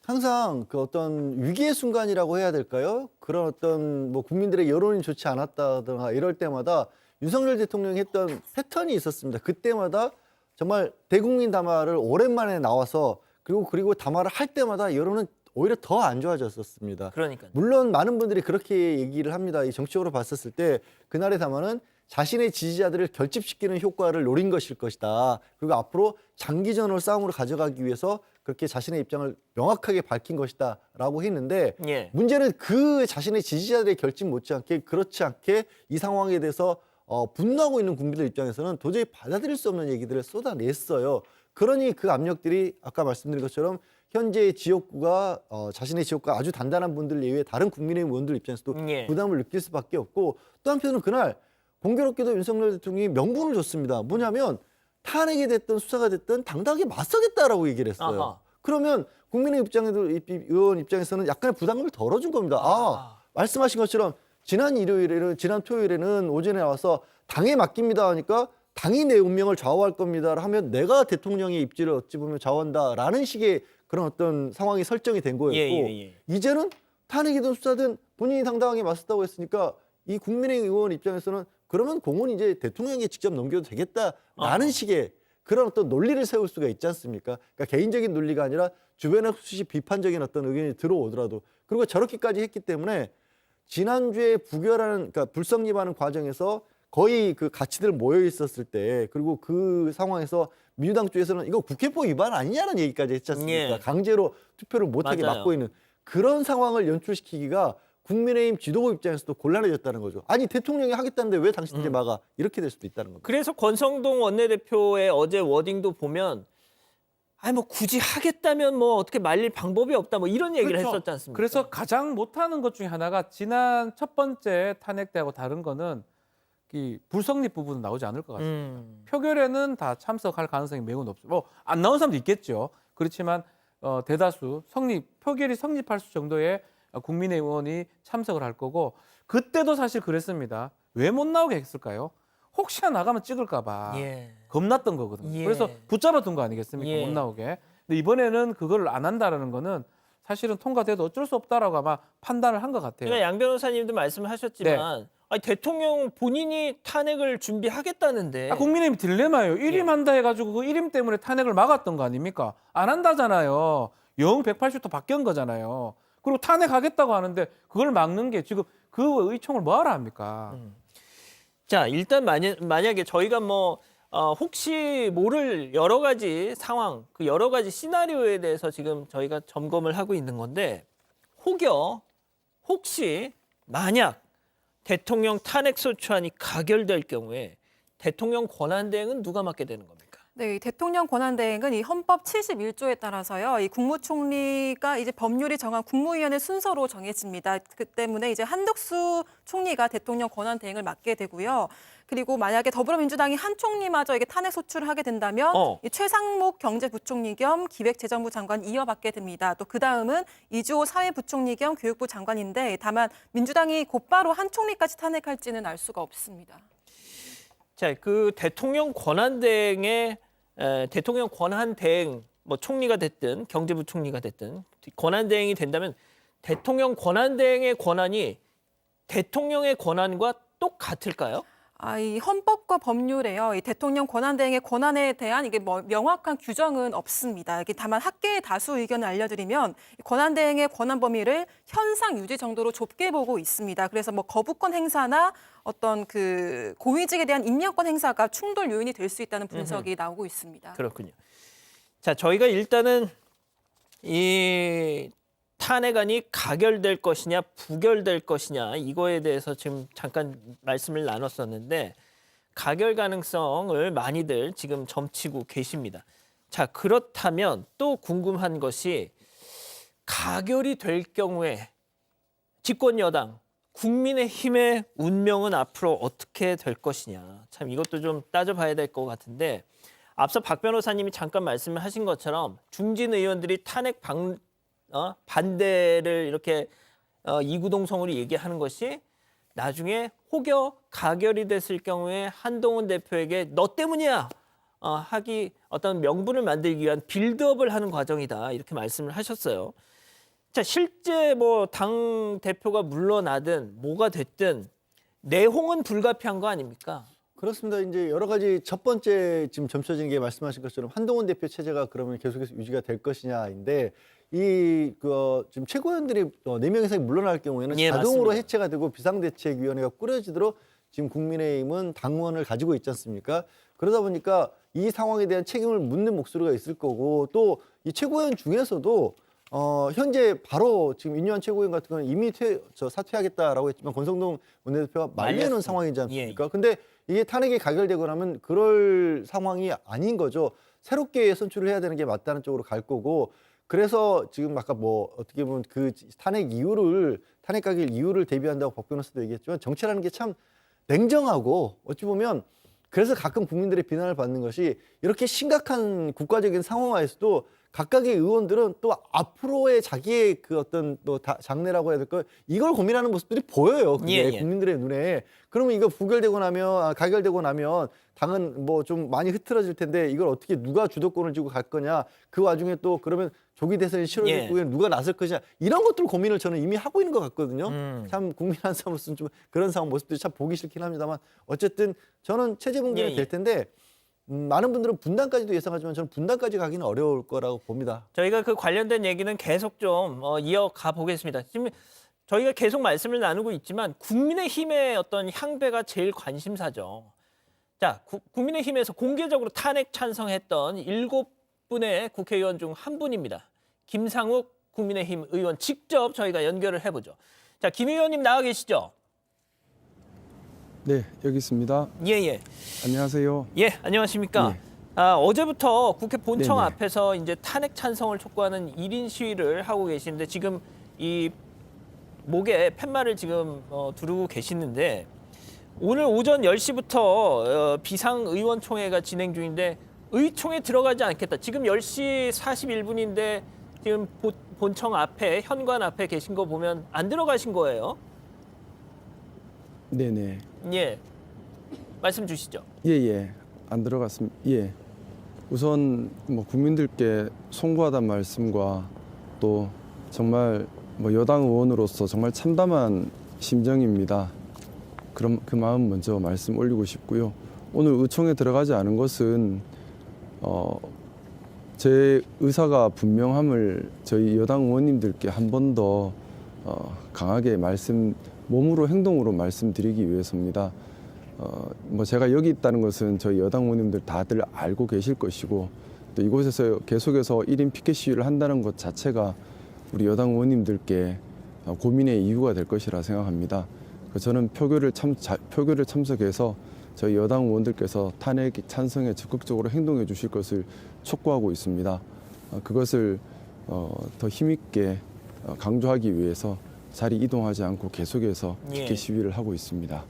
항상 그 어떤 위기의 순간이라고 해야 될까요? 그런 어떤 뭐 국민들의 여론이 좋지 않았다든가 이럴 때마다 윤석열 대통령이 했던 패턴이 있었습니다. 그때마다 정말 대국민 담화를 오랜만에 나와서 그리고 담화를 할 때마다 여론은 오히려 더 안 좋아졌었습니다. 그러니까요. 물론 많은 분들이 그렇게 얘기를 합니다. 이 정치적으로 봤었을 때 그날의 담화는 자신의 지지자들을 결집시키는 효과를 노린 것일 것이다. 그리고 앞으로 장기전으로 싸움으로 가져가기 위해서 그렇게 자신의 입장을 명확하게 밝힌 것이다 라고 했는데 예. 문제는 그 자신의 지지자들의 결집 못지않게 그렇지 않게 이 상황에 대해서 분노하고 있는 국민들 입장에서는 도저히 받아들일 수 없는 얘기들을 쏟아냈어요. 그러니 그 압력들이 아까 말씀드린 것처럼 현재 지역구가 자신의 지역구가 아주 단단한 분들 예외 다른 국민의힘 의원들 입장에서도 예. 부담을 느낄 수밖에 없고 또 한편으로는 그날 공교롭게도 윤석열 대통령이 명분을 줬습니다. 뭐냐면 탄핵이 됐든 수사가 됐든 당당하게 맞서겠다라고 얘기를 했어요. 아하. 그러면 국민의 의원 입장에서는 약간의 부담감을 덜어준 겁니다. 말씀하신 것처럼 지난 토요일에는 오전에 와서 당에 맡깁니다 하니까 당이 내 운명을 좌우할 겁니다 하면 내가 대통령의 입지를 어찌 보면 좌우한다라는 식의 그런 어떤 상황이 설정이 된 거였고 예. 이제는 탄핵이든 수사든 본인이 당당하게 맞섰다고 했으니까 이 국민의힘 의원 입장에서는 그러면 공은 이제 대통령에게 직접 넘겨도 되겠다라는 식의 그런 어떤 논리를 세울 수가 있지 않습니까? 그러니까 개인적인 논리가 아니라 주변에 수시 비판적인 어떤 의견이 들어오더라도 그리고 저렇게까지 했기 때문에 지난주에 그러니까 불성립하는 과정에서 거의 그 가치들 모여 있었을 때 그리고 그 상황에서 민주당 쪽에서는 이거 국회법 위반 아니냐는 얘기까지 했지 않습니까? 예. 강제로 투표를 못하게 맞아요. 막고 있는 그런 상황을 연출시키기가 국민의힘 지도부 입장에서도 곤란해졌다는 거죠. 아니 대통령이 하겠다는데 왜 당신들이 막아? 이렇게 될 수도 있다는 겁니다. 그래서 권성동 원내대표의 어제 워딩도 보면 뭐 굳이 하겠다면 뭐 어떻게 말릴 방법이 없다 뭐 이런 얘기를 그렇죠. 했었지 않습니까? 그래서 가장 못하는 것 중에 하나가 지난 첫 번째 탄핵 때하고 다른 거는 이 불성립 부분은 나오지 않을 것 같습니다. 표결에는 다 참석할 가능성이 매우 높죠. 안 나온 사람도 있겠죠. 그렇지만 대다수 표결이 성립할 수 정도의 국민의 의원이 참석을 할 거고 그때도 사실 그랬습니다. 왜 못 나오게 했을까요? 혹시나 나가면 찍을까 봐 겁났던 거거든요. 예. 그래서 붙잡아둔 거 아니겠습니까? 예. 못 나오게. 근데 이번에는 그걸 안 한다라는 거는 사실은 통과돼도 어쩔 수 없다라고 아마 판단을 한 것 같아요. 그러니까 양 변호사님도 말씀하셨지만 대통령 본인이 탄핵을 준비하겠다는데 국민의힘 딜레마예요. 일임한다 해가지고 그 일임 때문에 탄핵을 막았던 거 아닙니까? 안 한다잖아요. 영 180도 바뀐 거잖아요. 그리고 탄핵하겠다고 하는데 그걸 막는 게 지금 그 의총을 뭐하러 합니까? 자 일단 만약에 저희가 혹시 모를 여러 가지 상황, 그 여러 가지 시나리오에 대해서 지금 저희가 점검을 하고 있는 건데 혹시 만약 대통령 탄핵소추안이 가결될 경우에 대통령 권한대행은 누가 맡게 되는 겁니까? 네, 이 대통령 권한대행은 이 헌법 71조에 따라서요, 이 국무총리가 이제 법률이 정한 국무위원회 순서로 정해집니다. 그 때문에 이제 한덕수 총리가 대통령 권한대행을 맡게 되고요. 그리고 만약에 더불어민주당이 한 총리마저 탄핵 소추를 하게 된다면 이 최상목 경제부총리 겸 기획재정부 장관 이어받게 됩니다. 또 그 다음은 이주호 사회부총리 겸 교육부 장관인데 다만 민주당이 곧바로 한 총리까지 탄핵할지는 알 수가 없습니다. 자, 그 대통령 권한대행의 대통령 권한대행 총리가 됐든 경제부총리가 됐든 권한대행이 된다면 대통령 권한대행의 권한이 대통령의 권한과 똑같을까요? 이 헌법과 법률에요. 이 대통령 권한대행의 권한에 대한 이게 명확한 규정은 없습니다. 이게 다만 학계의 다수 의견을 알려드리면 권한대행의 권한 범위를 현상 유지 정도로 좁게 보고 있습니다. 그래서 거부권 행사나 어떤 그 고위직에 대한 임명권 행사가 충돌 요인이 될 수 있다는 분석이 나오고 있습니다. 그렇군요. 자, 저희가 일단은 이 탄핵안이 가결될 것이냐 부결될 것이냐 이거에 대해서 지금 잠깐 말씀을 나눴었는데 가결 가능성을 많이들 지금 점치고 계십니다. 자, 그렇다면 또 궁금한 것이 가결이 될 경우에 집권 여당 국민의힘의 운명은 앞으로 어떻게 될 것이냐. 참 이것도 좀 따져봐야 될 것 같은데 앞서 박 변호사님이 잠깐 말씀을 하신 것처럼 중진 의원들이 탄핵 반대를 이렇게 이구동성으로 얘기하는 것이 나중에 혹여 가결이 됐을 경우에 한동훈 대표에게 너 때문이야 하기 어떤 명분을 만들기 위한 빌드업을 하는 과정이다 이렇게 말씀을 하셨어요. 자, 실제 뭐 당 대표가 물러나든 뭐가 됐든 내홍은 불가피한 거 아닙니까? 그렇습니다. 이제 여러 가지 첫 번째 지금 점쳐진 게 말씀하신 것처럼 한동훈 대표 체제가 그러면 계속해서 유지가 될 것이냐인데 지금 최고위원들이 4명 이상이 물러날 경우에는 예, 자동으로 맞습니다. 해체가 되고 비상대책위원회가 꾸려지도록 지금 국민의힘은 당원을 가지고 있지 않습니까? 그러다 보니까 이 상황에 대한 책임을 묻는 목소리가 있을 거고 또 이 최고위원 중에서도 현재 바로 지금 윤여한 최고위원 같은 경우는 이미 사퇴하겠다라고 했지만 권성동 원내대표가 말리는 말렸습니다. 상황이지 않습니까? 예. 근데 이게 탄핵이 가결되고 나면 그럴 상황이 아닌 거죠. 새롭게 선출을 해야 되는 게 맞다는 쪽으로 갈 거고 그래서 지금 아까 뭐 어떻게 보면 그 탄핵 가결 이유를 대비한다고 박 변호사도 얘기했지만 정치라는 게 참 냉정하고 어찌 보면 그래서 가끔 국민들의 비난을 받는 것이 이렇게 심각한 국가적인 상황하에서도 각각의 의원들은 또 앞으로의 자기의 그 어떤 또 장래라고 해야 될까요? 이걸 고민하는 모습들이 보여요. 그게 예. 국민들의 눈에. 그러면 이거 가결되고 나면 당은 뭐 좀 많이 흐트러질 텐데 이걸 어떻게 누가 주도권을 쥐고 갈 거냐. 그 와중에 또 그러면 조기 대선이 치러질 예. 후에 누가 나설 것이냐. 이런 것들 고민을 저는 이미 하고 있는 것 같거든요. 음. 참 국민 한 사람으로서는 좀 그런 상황 모습들이 참 보기 싫긴 합니다만 어쨌든 저는 체제 붕괴는 예. 될 텐데 많은 분들은 분당까지도 예상하지만 저는 분당까지 가기는 어려울 거라고 봅니다. 저희가 그 관련된 얘기는 계속 좀 이어가 보겠습니다. 지금 저희가 계속 말씀을 나누고 있지만 국민의힘의 어떤 향배가 제일 관심사죠. 자, 국민의힘에서 공개적으로 탄핵 찬성했던 7분의 국회의원 중 한 분입니다. 김상욱 국민의힘 의원 직접 저희가 연결을 해보죠. 자, 김 의원님 나와 계시죠? 네, 여기 있습니다. 예. 안녕하세요. 예, 안녕하십니까? 네. 어제부터 국회 본청 네네. 앞에서 이제 탄핵 찬성을 촉구하는 1인 시위를 하고 계시는데 지금 이 목에 팻말을 지금 두르고 계시는데 오늘 오전 10시부터 비상의원총회가 진행 중인데 의총에 들어가지 않겠다. 지금 10시 41분인데 지금 본청 앞에 현관 앞에 계신 거 보면 안 들어가신 거예요? 네네. 예. 말씀 주시죠. 예. 안 들어갔습니다. 예. 우선 뭐 국민들께 송구하다는 말씀과 또 정말 뭐 여당 의원으로서 정말 참담한 심정입니다. 그럼 그 마음 먼저 말씀 올리고 싶고요. 오늘 의총에 들어가지 않은 것은 제 의사가 분명함을 저희 여당 의원님들께 한 번 더 강하게 몸으로 행동으로 말씀드리기 위해서입니다. 뭐 제가 여기 있다는 것은 저희 여당 의원님들 다들 알고 계실 것이고 또 이곳에서 계속해서 1인 피켓 시위를 한다는 것 자체가 우리 여당 의원님들께 고민의 이유가 될 것이라 생각합니다. 저는 표결을 참석해서 저희 여당 의원들께서 탄핵 찬성에 적극적으로 행동해 주실 것을 촉구하고 있습니다. 그것을 더 힘있게 강조하기 위해서 자리 이동하지 않고 계속해서 예. 피켓 시위를 하고 있습니다.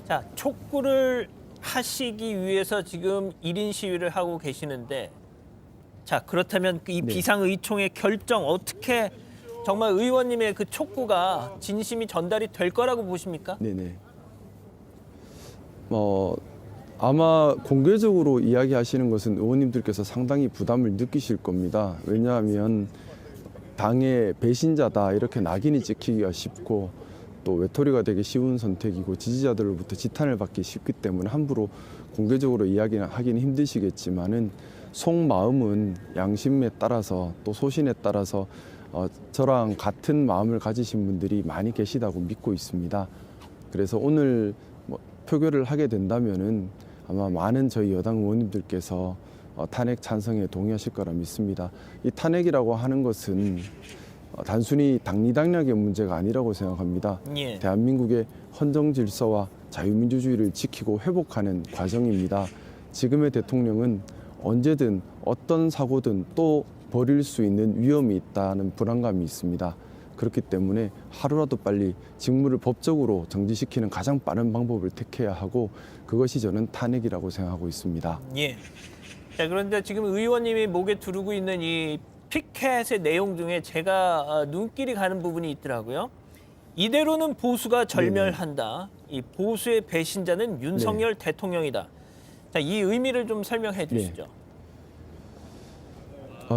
자, 촉구를 하시기 위해서 지금 1인 시위를 하고 계시는데 자, 그렇다면 이 네. 비상의총의 결정 어떻게 정말 의원님의 그 촉구가 진심이 전달이 될 거라고 보십니까? 네네. 아마 공개적으로 이야기하시는 것은 의원님들께서 상당히 부담을 느끼실 겁니다. 왜냐하면 당의 배신자다 이렇게 낙인이 찍히기가 쉽고 또 외톨이가 되기 쉬운 선택이고 지지자들로부터 지탄을 받기 쉽기 때문에 함부로 공개적으로 이야기하기는 힘드시겠지만은 속마음은 양심에 따라서 또 소신에 따라서 저랑 같은 마음을 가지신 분들이 많이 계시다고 믿고 있습니다. 그래서 오늘 표결을 하게 된다면은 아마 많은 저희 여당 의원님들께서 탄핵 찬성에 동의하실 거라 믿습니다. 이 탄핵이라고 하는 것은 단순히 당리당략의 문제가 아니라고 생각합니다. 예. 대한민국의 헌정 질서와 자유민주주의를 지키고 회복하는 과정입니다. 지금의 대통령은 언제든 어떤 사고든 또 벌일 수 있는 위험이 있다는 불안감이 있습니다. 그렇기 때문에 하루라도 빨리 직무를 법적으로 정지시키는 가장 빠른 방법을 택해야 하고 그것이 저는 탄핵이라고 생각하고 있습니다. 예. 자, 그런데 지금 의원님이 목에 두르고 있는 이 피켓의 내용 중에 제가 눈길이 가는 부분이 있더라고요. 이대로는 보수가 절멸한다. 이 보수의 배신자는 윤석열 대통령이다. 자, 이 의미를 좀 설명해 주시죠.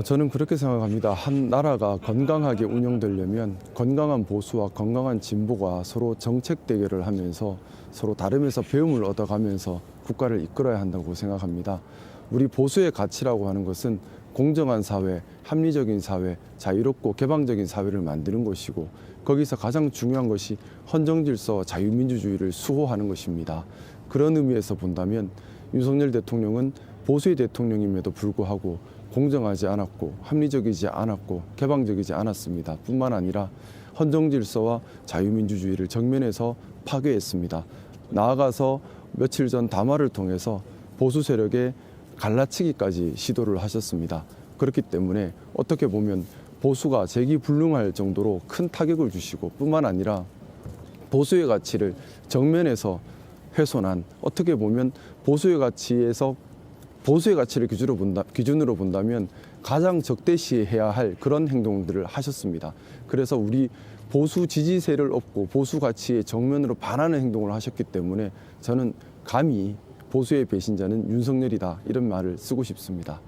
저는 그렇게 생각합니다. 한 나라가 건강하게 운영되려면 건강한 보수와 건강한 진보가 서로 정책 대결을 하면서 서로 다름에서 배움을 얻어가면서 국가를 이끌어야 한다고 생각합니다. 우리 보수의 가치라고 하는 것은 공정한 사회, 합리적인 사회, 자유롭고 개방적인 사회를 만드는 것이고 거기서 가장 중요한 것이 헌정 질서와 자유민주주의를 수호하는 것입니다. 그런 의미에서 본다면 윤석열 대통령은 보수의 대통령임에도 불구하고 공정하지 않았고 합리적이지 않았고 개방적이지 않았습니다. 뿐만 아니라 헌정 질서와 자유민주주의를 정면에서 파괴했습니다. 나아가서 며칠 전 담화를 통해서 보수 세력의 갈라치기까지 시도를 하셨습니다. 그렇기 때문에 어떻게 보면 보수가 재기불능할 정도로 큰 타격을 주시고 뿐만 아니라 보수의 가치를 정면에서 훼손한 어떻게 보면 보수의 가치를 기준으로 본다면 가장 적대시해야 할 그런 행동들을 하셨습니다. 그래서 우리 보수 지지세를 얻고 보수 가치에 정면으로 반하는 행동을 하셨기 때문에 저는 감히 보수의 배신자는 윤석열이다 이런 말을 쓰고 싶습니다.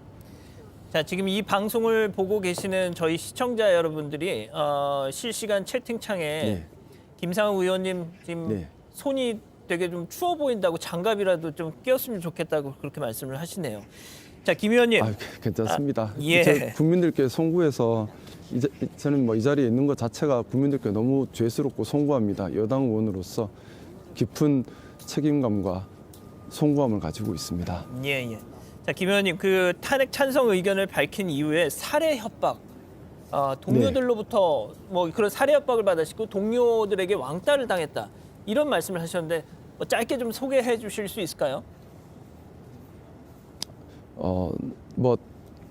자, 지금 이 방송을 보고 계시는 저희 시청자 여러분들이 실시간 채팅창에 네. 김상우 의원님 지금 네. 손이 되게 좀 추워 보인다고 장갑이라도 좀 끼웠으면 좋겠다고 그렇게 말씀을 하시네요. 자, 김 의원님. 괜찮습니다. 예. 국민들께 송구해서 저는 뭐 이 자리에 있는 것 자체가 국민들께 너무 죄스럽고 송구합니다. 여당 의원으로서 깊은 책임감과 송구함을 가지고 있습니다. 예, 예. 자, 김 의원님, 그 탄핵 찬성 의견을 밝힌 이후에 살해 협박, 동료들로부터 뭐 그런 살해 협박을 받으시고 동료들에게 왕따를 당했다 이런 말씀을 하셨는데 뭐 짧게 좀 소개해 주실 수 있을까요? 뭐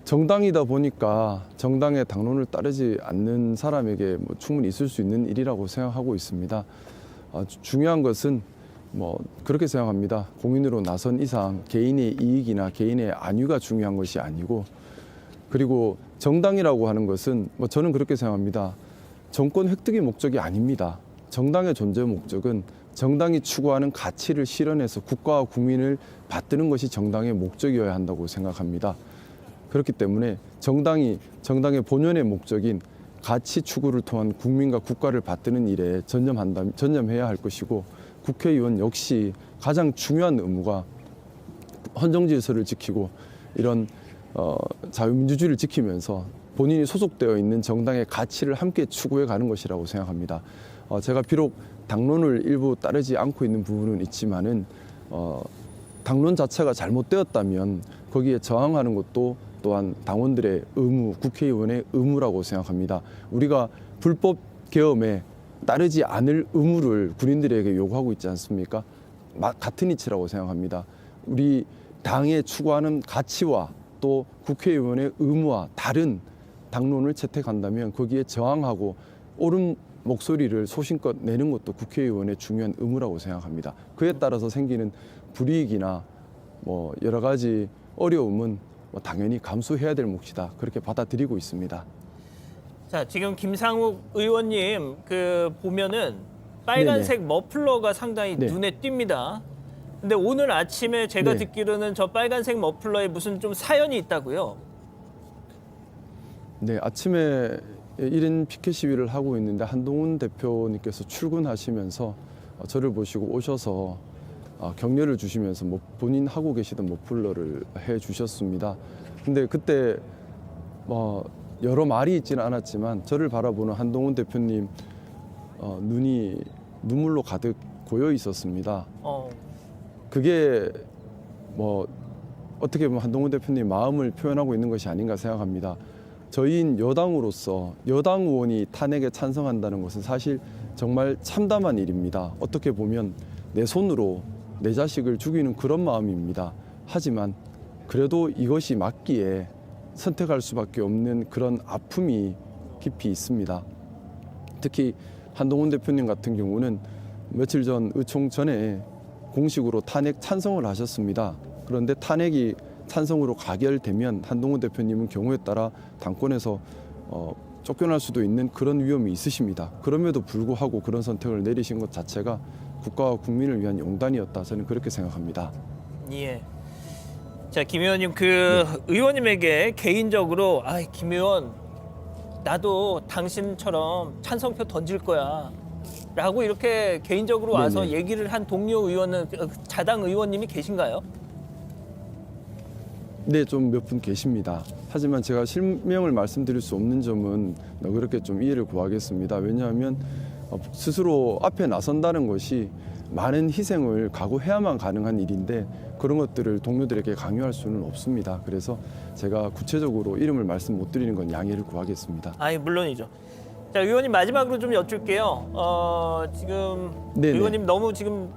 정당이다 보니까 정당의 당론을 따르지 않는 사람에게 뭐 충분히 있을 수 있는 일이라고 생각하고 있습니다. 중요한 것은 뭐 그렇게 생각합니다. 공인으로 나선 이상 개인의 이익이나 개인의 안위가 중요한 것이 아니고 그리고 정당이라고 하는 것은 뭐 저는 그렇게 생각합니다. 정권 획득이 목적이 아닙니다. 정당의 존재 목적은 정당이 추구하는 가치를 실현해서 국가와 국민을 받드는 것이 정당의 목적이어야 한다고 생각합니다. 그렇기 때문에 정당의 본연의 목적인 가치 추구를 통한 국민과 국가를 받드는 일에 전념해야 할 것이고 국회의원 역시 가장 중요한 의무가 헌정 질서를 지키고 이런 자유민주주의를 지키면서 본인이 소속되어 있는 정당의 가치를 함께 추구해 가는 것이라고 생각합니다. 제가 비록 당론을 일부 따르지 않고 있는 부분은 있지만은 당론 자체가 잘못되었다면 거기에 저항하는 것도 또한 당원들의 의무, 국회의원의 의무라고 생각합니다. 우리가 불법 계엄에 따르지 않을 의무를 군인들에게 요구하고 있지 않습니까? 같은 이치라고 생각합니다. 우리 당에 추구하는 가치와 또 국회의원의 의무와 다른 당론을 채택한다면 거기에 저항하고 옳은 목소리를 소신껏 내는 것도 국회의원의 중요한 의무라고 생각합니다. 그에 따라서 생기는 불이익이나 뭐 여러 가지 어려움은 뭐 당연히 감수해야 될 몫이다. 그렇게 받아들이고 있습니다. 자, 지금 김상욱 의원님 그 보면은 빨간색 머플러가 상당히 네. 눈에 띕니다. 근데 오늘 아침에 제가 네. 듣기로는 저 빨간색 머플러에 무슨 좀 사연이 있다고요. 네, 아침에 1인 피켓 시위를 하고 있는데 한동훈 대표님께서 출근하시면서 저를 보시고 오셔서 격려를 주시면서 본인 하고 계시던 머플러를 해 주셨습니다. 근데 그때 여러 말이 있지는 않았지만 저를 바라보는 한동훈 대표님 눈이 눈물로 가득 고여 있었습니다. 그게 어떻게 보면 한동훈 대표님 마음을 표현하고 있는 것이 아닌가 생각합니다. 저희인 여당으로서 여당 의원이 탄핵에 찬성한다는 것은 사실 정말 참담한 일입니다. 어떻게 보면 내 손으로 내 자식을 죽이는 그런 마음입니다. 하지만 그래도 이것이 맞기에 선택할 수밖에 없는 그런 아픔이 깊이 있습니다. 특히 한동훈 대표님 같은 경우는 며칠 전 의총 전에 공식으로 탄핵 찬성을 하셨습니다. 그런데 탄핵이 찬성으로 가결되면 한동훈 대표님은 경우에 따라 당권에서 쫓겨날 수도 있는 그런 위험이 있으십니다. 그럼에도 불구하고 그런 선택을 내리신 것 자체가 국가와 국민을 위한 용단이었다. 저는 그렇게 생각합니다. 예. 자, 김 의원님 의원님에게 개인적으로 김 의원 나도 당신처럼 찬성표 던질 거야. 라고 이렇게 개인적으로 와서 네네. 얘기를 한 동료 의원은 자당 의원님이 계신가요? 네, 좀 몇 분 계십니다. 하지만 제가 실명을 말씀드릴 수 없는 점은 그렇게 좀 이해를 구하겠습니다. 왜냐하면 스스로 앞에 나선다는 것이 많은 희생을 각오해야만 가능한 일인데 그런 것들을 동료들에게 강요할 수는 없습니다. 그래서 제가 구체적으로 이름을 말씀 못 드리는 건 양해를 구하겠습니다. 물론이죠. 자, 의원님 마지막으로 좀 여쭐게요. 지금 네네. 의원님 너무 지금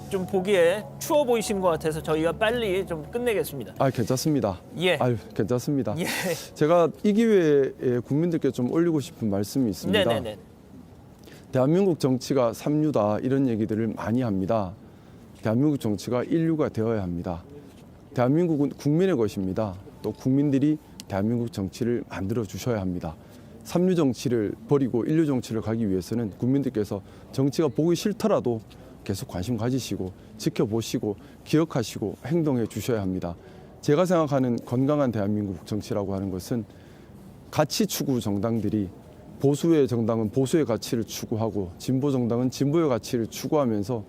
좀 보기에 추워 보이시는 것 같아서 저희가 빨리 좀 끝내겠습니다. 괜찮습니다. 예. 괜찮습니다. 예. 제가 이 기회에 국민들께 좀 올리고 싶은 말씀이 있습니다. 네네네. 대한민국 정치가 삼류다 이런 얘기들을 많이 합니다. 대한민국 정치가 인류가 되어야 합니다. 대한민국은 국민의 것입니다. 또 국민들이 대한민국 정치를 만들어 주셔야 합니다. 삼류 정치를 버리고 인류 정치를 가기 위해서는 국민들께서 정치가 보기 싫더라도 계속 관심 가지시고 지켜보시고 기억하시고 행동해 주셔야 합니다. 제가 생각하는 건강한 대한민국 정치라고 하는 것은 가치 추구 정당들이 보수의 정당은 보수의 가치를 추구하고 진보 정당은 진보의 가치를 추구하면서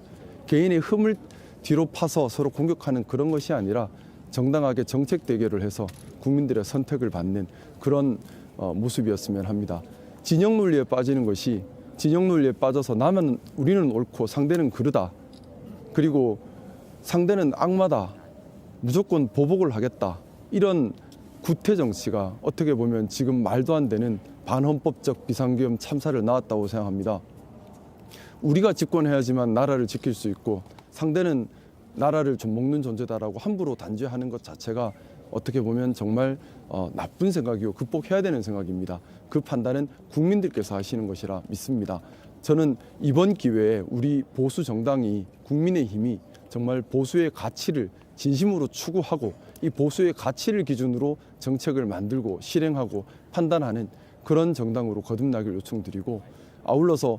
개인의 흠을 뒤로 파서 서로 공격하는 그런 것이 아니라 정당하게 정책 대결을 해서 국민들의 선택을 받는 그런 모습이었으면 합니다. 진영 논리에 빠지는 것이 진영 논리에 빠져서 나만 우리는 옳고 상대는 그르다. 그리고 상대는 악마다. 무조건 보복을 하겠다. 이런 구태 정치가 어떻게 보면 지금 말도 안 되는 반헌법적 비상계엄 참사를 낳았다고 생각합니다. 우리가 집권해야지만 나라를 지킬 수 있고 상대는 나라를 좀 먹는 존재다라고 함부로 단죄하는 것 자체가 어떻게 보면 정말 나쁜 생각이고 극복해야 되는 생각입니다. 그 판단은 국민들께서 하시는 것이라 믿습니다. 저는 이번 기회에 우리 보수 정당이 국민의힘이 정말 보수의 가치를 진심으로 추구하고 이 보수의 가치를 기준으로 정책을 만들고 실행하고 판단하는 그런 정당으로 거듭나길 요청드리고 아울러서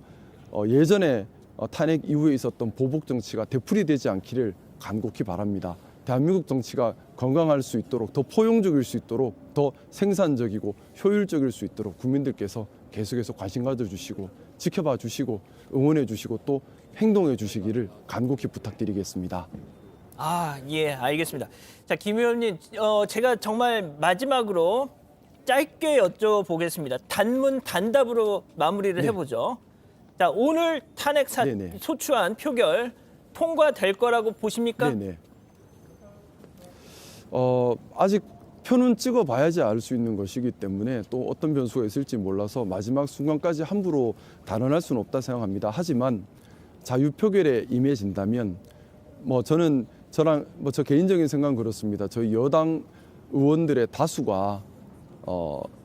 예전에 탄핵 이후에 있었던 보복 정치가 되풀이되지 않기를 간곡히 바랍니다. 대한민국 정치가 건강할 수 있도록 더 포용적일 수 있도록 더 생산적이고 효율적일 수 있도록 국민들께서 계속해서 관심 가져주시고 지켜봐 주시고 응원해 주시고 또 행동해 주시기를 간곡히 부탁드리겠습니다. 예, 알겠습니다. 자, 김 의원님, 제가 정말 마지막으로 짧게 여쭤보겠습니다. 단문 단답으로 마무리를 네. 해보죠. 자, 오늘 탄핵 네네. 소추안 표결 통과될 거라고 보십니까? 네네. 아직 표는 찍어봐야지 알 수 있는 것이기 때문에 또 어떤 변수가 있을지 몰라서 마지막 순간까지 함부로 단언할 수는 없다 생각합니다. 하지만 자유표결에 임해진다면 저는 저 개인적인 생각은 그렇습니다. 저희 여당 의원들의 다수가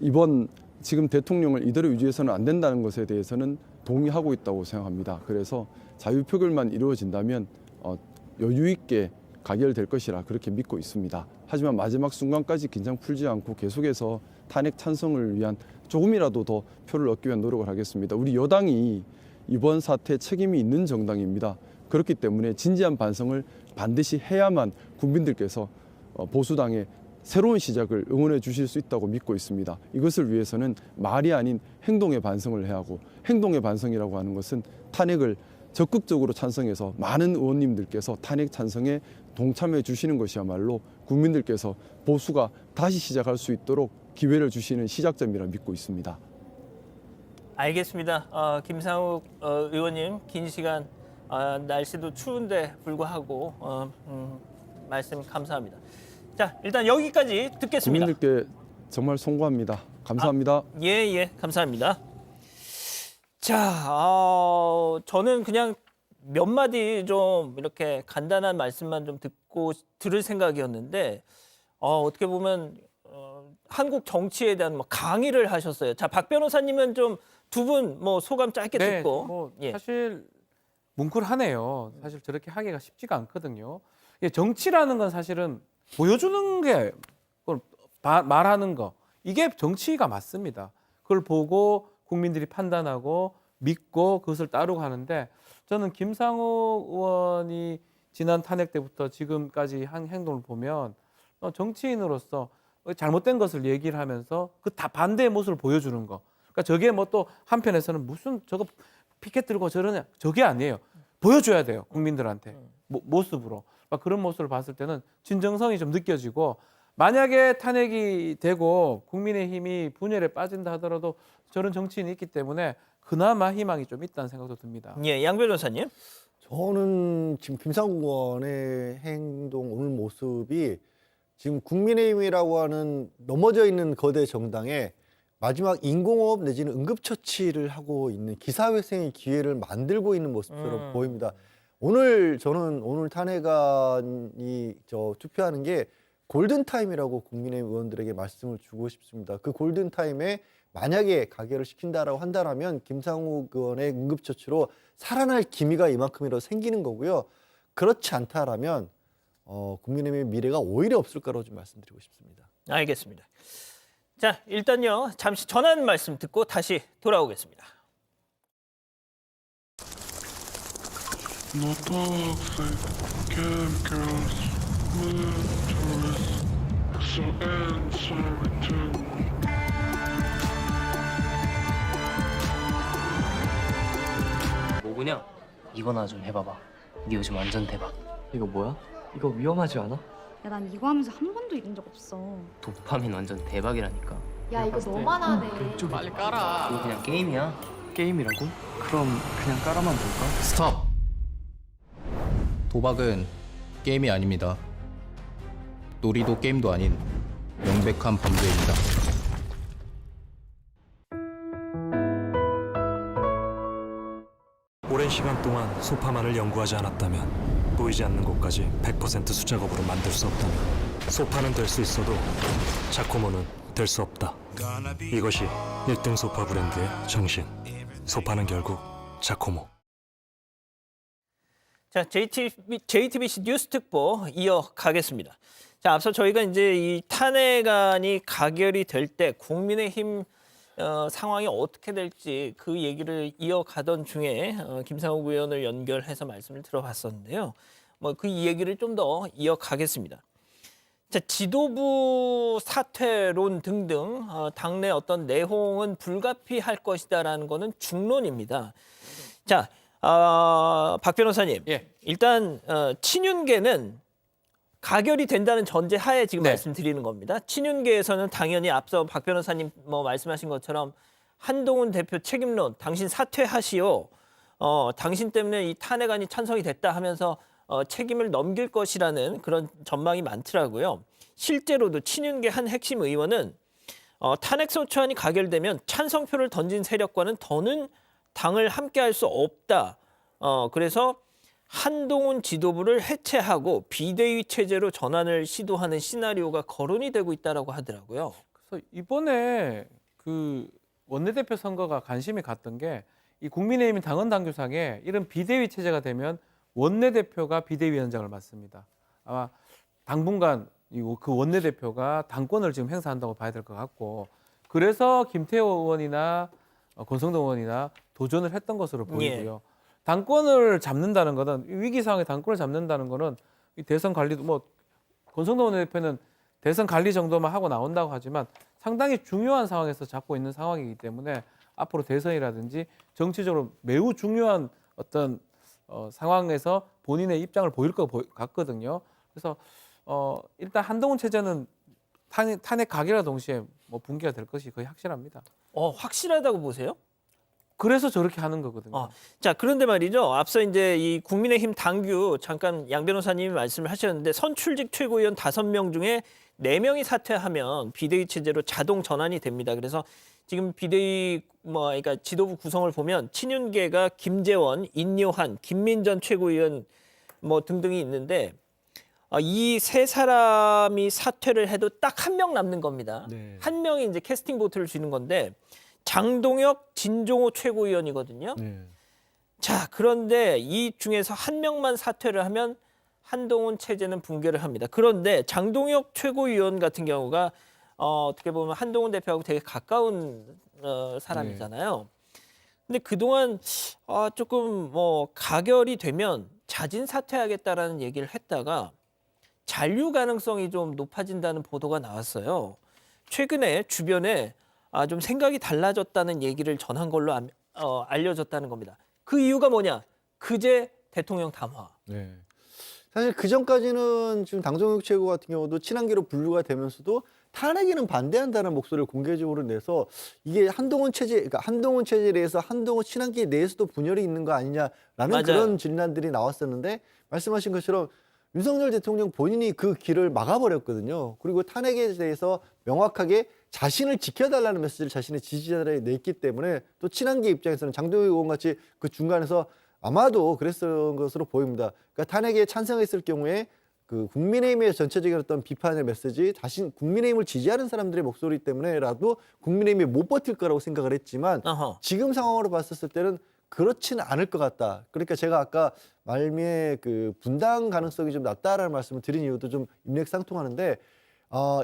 이번 지금 대통령을 이대로 유지해서는 안 된다는 것에 대해서는 동의하고 있다고 생각합니다. 그래서 자유표결만 이루어진다면 여유 있게 가결될 것이라 그렇게 믿고 있습니다. 하지만 마지막 순간까지 긴장 풀지 않고 계속해서 탄핵 찬성을 위한 조금이라도 더 표를 얻기 위한 노력을 하겠습니다. 우리 여당이 이번 사태에 책임이 있는 정당입니다. 그렇기 때문에 진지한 반성을 반드시 해야만 국민들께서 보수당의 새로운 시작을 응원해 주실 수 있다고 믿고 있습니다. 이것을 위해서는 말이 아닌 행동의 반성을 해야 하고 행동의 반성이라고 하는 것은 탄핵을 적극적으로 찬성해서 많은 의원님들께서 탄핵 찬성에 동참해 주시는 것이야말로 국민들께서 보수가 다시 시작할 수 있도록 기회를 주시는 시작점이라 믿고 있습니다. 알겠습니다. 김상욱 의원님, 긴 시간 날씨도 추운데 불구하고 말씀 감사합니다. 자, 일단 여기까지 듣겠습니다. 국민들께 정말 송구합니다. 감사합니다. 예, 감사합니다. 자, 저는 그냥 몇 마디 좀 이렇게 간단한 말씀만 좀 듣고 들을 생각이었는데 어떻게 보면 한국 정치에 대한 뭐 강의를 하셨어요. 자, 박 변호사님은 좀 두 분 뭐 소감 짧게 네, 듣고. 뭐 예. 사실 뭉클하네요. 사실 저렇게 하기가 쉽지가 않거든요. 예, 정치라는 건 사실은 보여주는 게 그걸 말하는 거 이게 정치가 맞습니다. 그걸 보고 국민들이 판단하고 믿고 그것을 따르고 하는데 저는 김상욱 의원이 지난 탄핵 때부터 지금까지 한 행동을 보면 정치인으로서 잘못된 것을 얘기를 하면서 그 다 반대의 모습을 보여주는 거. 그러니까 저게 뭐 또 한편에서는 무슨 저거 피켓 들고 저러냐 저게 아니에요. 보여줘야 돼요 국민들한테 모습으로. 그런 모습을 봤을 때는 진정성이 좀 느껴지고 만약에 탄핵이 되고 국민의힘이 분열에 빠진다 하더라도 저런 정치인이 있기 때문에 그나마 희망이 좀 있다는 생각도 듭니다. 예, 양 변호사님. 저는 지금 김상욱 의원의 행동 오늘 모습이 지금 국민의힘이라고 하는 넘어져 있는 거대 정당에 마지막 인공호흡 내지는 응급처치를 하고 있는 기사회생의 기회를 만들고 있는 모습처럼 보입니다. 저는 오늘 탄핵안이 투표하는 게 골든타임이라고 국민의힘 의원들에게 말씀을 주고 싶습니다. 그 골든타임에 만약에 가결을 시킨다라고 한다면 김상욱 의원의 응급처치로 살아날 기미가 이만큼이라도 생기는 거고요. 그렇지 않다라면 국민의힘의 미래가 오히려 없을 거라고 좀 말씀드리고 싶습니다. 알겠습니다. 자, 일단요. 잠시 전하는 말씀 듣고 다시 돌아오겠습니다. 뭐구냐? 이거나 좀 해봐봐. 이게 요즘 완전 대박. 이거 뭐야? 이거 위험하지 않아? 야, 난 이거 하면서 한 번도 잃은 적 없어. 도파민 완전 대박이라니까. 야, 이거 너만 하네. 좀 빨리 깔아. 이거 그냥 게임이야. 게임이라고? 그럼 그냥 깔아만 볼까? 스톱! 도박은 게임이 아닙니다. 놀이도 게임도 아닌 명백한 범죄입니다. 오랜 시간 동안 소파만을 연구하지 않았다면, 보이지 않는 곳까지 100% 수작업으로 만들 수 없다면, 소파는 될 수 있어도 자코모는 될 수 없다. 이것이 1등 소파 브랜드의 정신. 소파는 결국 자코모. 자, JTBC 뉴스 특보 이어가겠습니다. 자, 앞서 저희가 이제 이 탄핵안이 가결이 될 때 국민의힘 상황이 어떻게 될지 그 얘기를 이어가던 중에 김상욱 의원을 연결해서 말씀을 들어봤었는데요. 뭐 그 얘기를 좀 더 이어가겠습니다. 자, 지도부 사퇴론 등등 당내 어떤 내홍은 불가피할 것이다라는 거는 중론입니다. 자, 박 변호사님, 예. 일단 친윤계는 가결이 된다는 전제 하에 지금 네. 말씀드리는 겁니다. 친윤계에서는 당연히 앞서 박 변호사님 뭐 말씀하신 것처럼 한동훈 대표 책임론, 당신 사퇴하시오. 당신 때문에 이 탄핵안이 찬성이 됐다 하면서 책임을 넘길 것이라는 그런 전망이 많더라고요. 실제로도 친윤계 한 핵심 의원은 탄핵소추안이 가결되면 찬성표를 던진 세력과는 더는 당을 함께할 수 없다. 그래서 한동훈 지도부를 해체하고 비대위 체제로 전환을 시도하는 시나리오가 거론이 되고 있다라고 하더라고요. 그래서 이번에 그 원내대표 선거가 관심이 갔던 게 이 국민의힘 당헌 당규상에 이런 비대위 체제가 되면 원내대표가 비대위원장을 맡습니다. 아마 당분간 그 원내대표가 당권을 지금 행사한다고 봐야 될 것 같고, 그래서 김태호 의원이나 권성동 의원이나 도전을 했던 것으로 보이고요. 당권을 잡는다는 거는, 위기 상황에 당권을 잡는다는 거는 이 대선 관리도 뭐 권성동 원내대표는 대선 관리 정도만 하고 나온다고 하지만 상당히 중요한 상황에서 잡고 있는 상황이기 때문에 앞으로 대선이라든지 정치적으로 매우 중요한 어떤 상황에서 본인의 입장을 보일 것 같거든요. 그래서 일단 한동훈 체제는 탄핵 가결과 동시에 뭐 붕괴가 될 것이 거의 확실합니다. 확실하다고 보세요? 그래서 저렇게 하는 거거든요. 자, 그런데 말이죠. 앞서 이제 이 국민의힘 당규 잠깐 양 변호사님이 말씀을 하셨는데 선출직 최고위원 5명 중에 4명이 사퇴하면 비대위 체제로 자동 전환이 됩니다. 그래서 지금 비대위 그러니까 지도부 구성을 보면 친윤계가 김재원, 인요한, 김민전 최고위원 등등이 있는데 이 세 사람이 사퇴를 해도 딱 1명 남는 겁니다. 네. 1명이 이제 캐스팅 보트를 쥐는 건데 장동혁, 진종호 최고위원이거든요. 네. 자, 그런데 이 중에서 1명만 사퇴를 하면 한동훈 체제는 붕괴를 합니다. 그런데 장동혁 최고위원 같은 경우가 어떻게 보면 한동훈 대표하고 되게 가까운 사람이잖아요. 근데 그동안 조금 가결이 되면 자진 사퇴하겠다라는 얘기를 했다가 잔류 가능성이 좀 높아진다는 보도가 나왔어요. 최근에 주변에 좀 생각이 달라졌다는 얘기를 전한 걸로 알려졌다는 겁니다. 그 이유가 뭐냐? 그제 대통령 담화. 네. 사실 그 전까지는 지금 당정욱 최고 같은 경우도 친한계로 분류가 되면서도 탄핵에는 반대한다는 목소리를 공개적으로 내서 이게 한동훈 체제에 대해서 한동훈 친한계 내에서도 분열이 있는 거 아니냐라는 맞아요. 그런 진단들이 나왔었는데 말씀하신 것처럼 윤석열 대통령 본인이 그 길을 막아버렸거든요. 그리고 탄핵에 대해서 명확하게 자신을 지켜달라는 메시지를 자신의 지지자들에게 냈기 때문에 또 친한계 입장에서는 장동혁 의원 같이 그 중간에서 아마도 그랬을 것으로 보입니다. 그러니까 탄핵에 찬성했을 경우에 그 국민의힘의 전체적인 어떤 비판의 메시지, 국민의힘을 지지하는 사람들의 목소리 때문에라도 국민의힘이 못 버틸 거라고 생각을 했지만 지금 상황으로 봤었을 때는 그렇지는 않을 것 같다. 그러니까 제가 아까 말미에 그 분당 가능성이 좀 낮다라는 말씀을 드린 이유도 좀 일맥상통하는데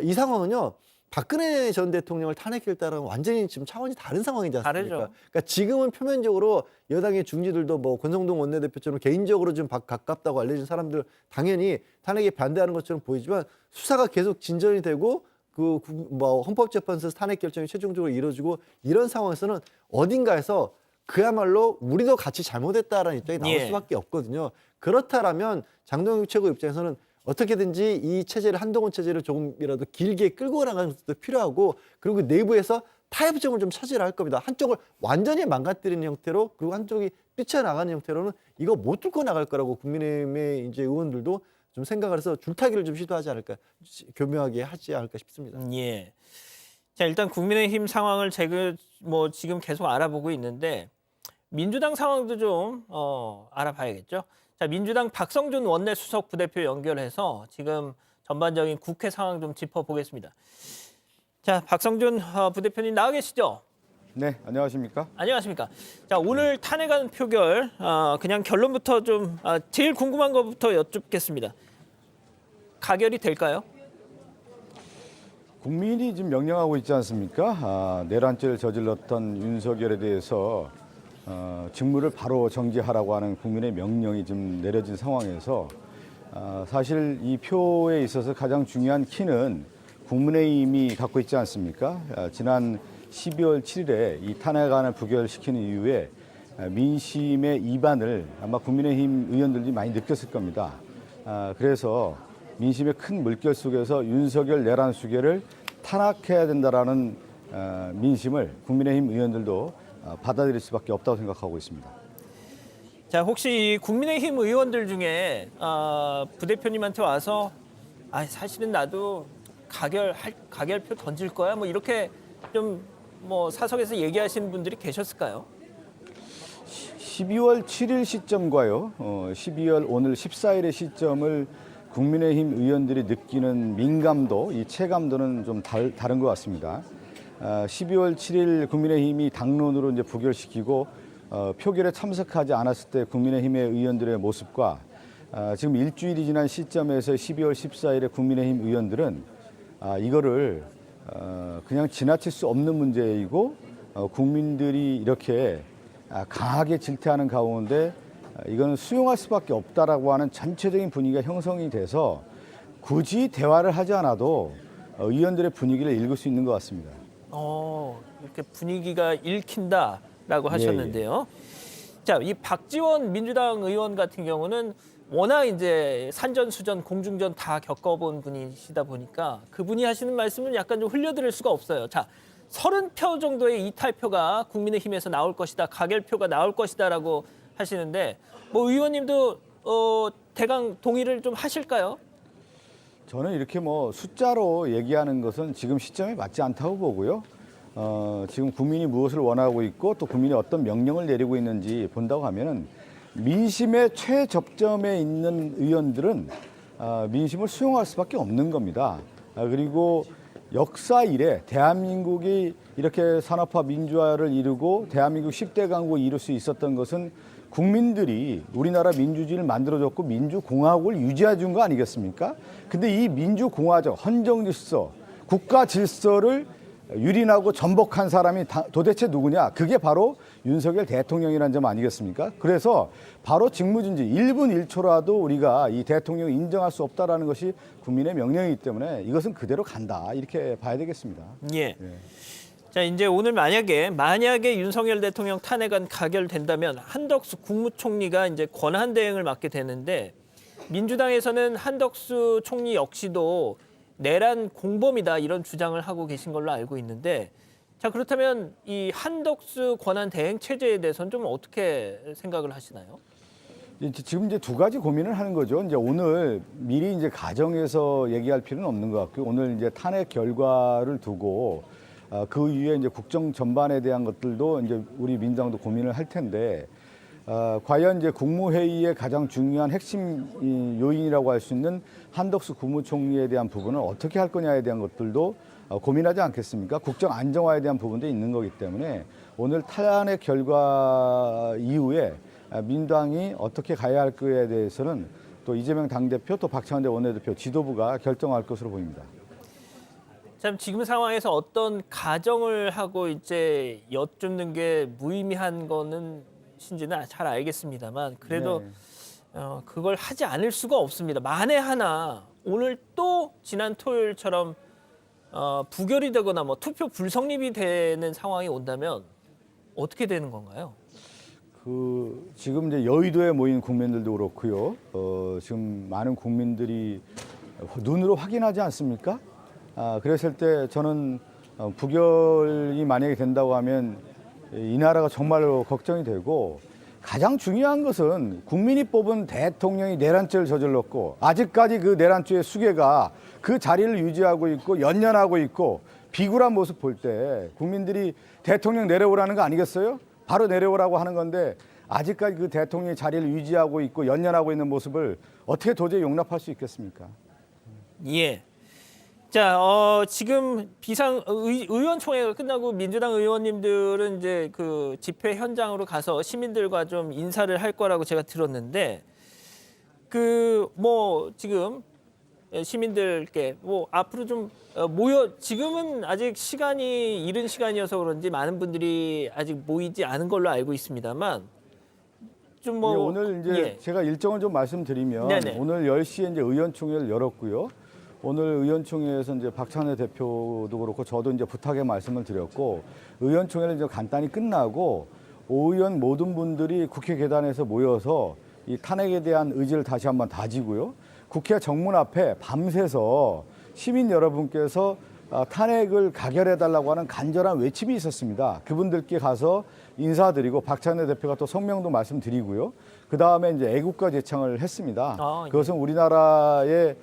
이 상황은요. 박근혜 전 대통령을 탄핵했다라는 완전히 지금 차원이 다른 상황이지 않습니까? 다르죠. 그러니까 지금은 표면적으로 여당의 중지들도 권성동 원내대표처럼 개인적으로 좀 가깝다고 알려진 사람들 당연히 탄핵에 반대하는 것처럼 보이지만 수사가 계속 진전이 되고 헌법재판소에서 탄핵 결정이 최종적으로 이루어지고 이런 상황에서는 어딘가에서 그야말로 우리도 같이 잘못했다라는 입장이 나올 수밖에 없거든요. 그렇다라면 장동혁 최고 입장에서는 어떻게든지 이 체제를 한동훈 체제를 조금이라도 길게 끌고 나가는 것도 필요하고 그리고 내부에서 타협점을 좀 찾으려 할 겁니다. 한쪽을 완전히 망가뜨리는 형태로 그리고 한쪽이 뛰쳐나가는 형태로는 이거 못 뚫고 나갈 거라고 국민의힘의 이제 의원들도 좀 생각을 해서 줄타기를 좀 시도하지 않을까 교묘하게 하지 않을까 싶습니다. 예. 자, 일단 국민의힘 상황을 제가 지금 계속 알아보고 있는데 민주당 상황도 좀 알아봐야겠죠. 자, 민주당 박성준 원내수석 부대표 연결해서 지금 전반적인 국회 상황 좀 짚어보겠습니다. 자, 박성준 부대표님 나와 계시죠? 네, 안녕하십니까? 안녕하십니까? 자, 오늘 탄핵안 표결 그냥 결론부터 좀 제일 궁금한 것부터 여쭙겠습니다. 가결이 될까요? 국민이 지금 명령하고 있지 않습니까? 내란죄를 저질렀던 윤석열에 대해서 직무를 바로 정지하라고 하는 국민의 명령이 좀 내려진 상황에서 사실 이 표에 있어서 가장 중요한 키는 국민의힘이 갖고 있지 않습니까? 지난 12월 7일에 이 탄핵안을 부결시키는 이후에 민심의 이반을 아마 국민의힘 의원들이 많이 느꼈을 겁니다. 그래서 민심의 큰 물결 속에서 윤석열 내란 수계를 탄핵해야 된다라는 민심을 국민의힘 의원들도 받아들일 수밖에 없다고 생각하고 있습니다. 자, 혹시 국민의힘 의원들 중에 부대표님한테 와서 사실은 나도 가결표 던질 거야 이렇게 좀 사석에서 얘기하시는 분들이 계셨을까요? 12월 7일 시점과요. 12월 오늘 14일의 시점을 국민의힘 의원들이 느끼는 민감도, 이 체감도는 좀 다른 것 같습니다. 12월 7일 국민의힘이 당론으로 이제 부결시키고 표결에 참석하지 않았을 때 국민의힘의 의원들의 모습과 지금 일주일이 지난 시점에서 12월 14일에 국민의힘 의원들은 이거를 그냥 지나칠 수 없는 문제이고 국민들이 이렇게 강하게 질타하는 가운데 이거는 수용할 수밖에 없다라고 하는 전체적인 분위기가 형성이 돼서 굳이 대화를 하지 않아도 의원들의 분위기를 읽을 수 있는 것 같습니다. 이렇게 분위기가 읽힌다라고 하셨는데요. 자, 이 박지원 민주당 의원 같은 경우는 워낙 이제 산전수전, 공중전 다 겪어본 분이시다 보니까 그분이 하시는 말씀은 약간 좀 흘려들을 수가 없어요. 자, 30표 정도의 이탈표가 국민의힘에서 나올 것이다, 가결표가 나올 것이다라고 하시는데 뭐 의원님도 대강 동의를 좀 하실까요? 저는 이렇게 뭐 숫자로 얘기하는 것은 지금 시점에 맞지 않다고 보고요. 지금 국민이 무엇을 원하고 있고 또 국민이 어떤 명령을 내리고 있는지 본다고 하면은 민심의 최접점에 있는 의원들은 민심을 수용할 수밖에 없는 겁니다. 그리고 역사 이래 대한민국이 이렇게 산업화 민주화를 이루고 대한민국 10대 강국을 이룰 수 있었던 것은 국민들이 우리나라 민주주의를 만들어줬고 민주공화국을 유지해 준 거 아니겠습니까? 근데 이 민주공화적 헌정질서, 국가 질서를 유린하고 전복한 사람이 도대체 누구냐? 그게 바로 윤석열 대통령이라는 점 아니겠습니까? 그래서 바로 직무진지 1분 1초라도 우리가 이 대통령을 인정할 수 없다라는 것이 국민의 명령이기 때문에 이것은 그대로 간다. 이렇게 봐야 되겠습니다. 예. 자, 이제 오늘 만약에 윤석열 대통령 탄핵안 가결된다면 한덕수 국무총리가 이제 권한 대행을 맡게 되는데 민주당에서는 한덕수 총리 역시도 내란 공범이다 이런 주장을 하고 계신 걸로 알고 있는데 자, 그렇다면 이 한덕수 권한 대행 체제에 대해서는 좀 어떻게 생각을 하시나요? 지금 이제 두 가지 고민을 하는 거죠. 이제 오늘 미리 이제 가정에서 얘기할 필요는 없는 것 같고요. 오늘 이제 탄핵 결과를 두고 그 이후에 이제 국정 전반에 대한 것들도 이제 우리 민주당도 고민을 할 텐데 과연 이제 국무회의의 가장 중요한 핵심 요인이라고 할 수 있는 한덕수 국무총리에 대한 부분을 어떻게 할 거냐에 대한 것들도 고민하지 않겠습니까? 국정 안정화에 대한 부분도 있는 거기 때문에 오늘 탄핵 결과 이후에 민주당이 어떻게 가야 할 거에 대해서는 또 이재명 당대표 또 박찬대 원내대표 지도부가 결정할 것으로 보입니다. 참 지금 상황에서 어떤 가정을 하고 이제 여쭙는 게 무의미한 거는 신지는 잘 알겠습니다만 그래도 그걸 하지 않을 수가 없습니다. 만에 하나 오늘 또 지난 토요일처럼 부결이 되거나 뭐 투표 불성립이 되는 상황이 온다면 어떻게 되는 건가요? 지금 이제 여의도에 모인 국민들도 그렇고요. 지금 많은 국민들이 눈으로 확인하지 않습니까? 그랬을 때 저는 부결이 만약에 된다고 하면 이 나라가 정말로 걱정이 되고 가장 중요한 것은 국민이 뽑은 대통령이 내란죄를 저질렀고 아직까지 그 내란죄의 수괴가 그 자리를 유지하고 있고 연연하고 있고 비굴한 모습 볼 때 국민들이 대통령 내려오라는 거 아니겠어요? 바로 내려오라고 하는 건데 아직까지 그 대통령의 자리를 유지하고 있고 연연하고 있는 모습을 어떻게 도저히 용납할 수 있겠습니까? 예. 자, 지금 의원총회가 끝나고 민주당 의원님들은 이제 그 집회 현장으로 가서 시민들과 좀 인사를 할 거라고 제가 들었는데 지금 시민들께 앞으로 좀 지금은 아직 시간이 이른 시간이어서 그런지 많은 분들이 아직 모이지 않은 걸로 알고 있습니다만 오늘 이제 제가 일정을 좀 말씀드리면 네네. 오늘 10시에 이제 의원총회를 열었고요. 오늘 의원총회에서 이제 박찬대 대표도 그렇고 저도 이제 부탁의 말씀을 드렸고 의원총회를 이제 간단히 끝나고 오의원 모든 분들이 국회 계단에서 모여서 이 탄핵에 대한 의지를 다시 한번 다지고요. 국회 정문 앞에 밤새서 시민 여러분께서 탄핵을 가결해달라고 하는 간절한 외침이 있었습니다. 그분들께 가서 인사드리고 박찬대 대표가 또 성명도 말씀드리고요. 그 다음에 이제 애국가 제창을 했습니다. 그것은 우리나라의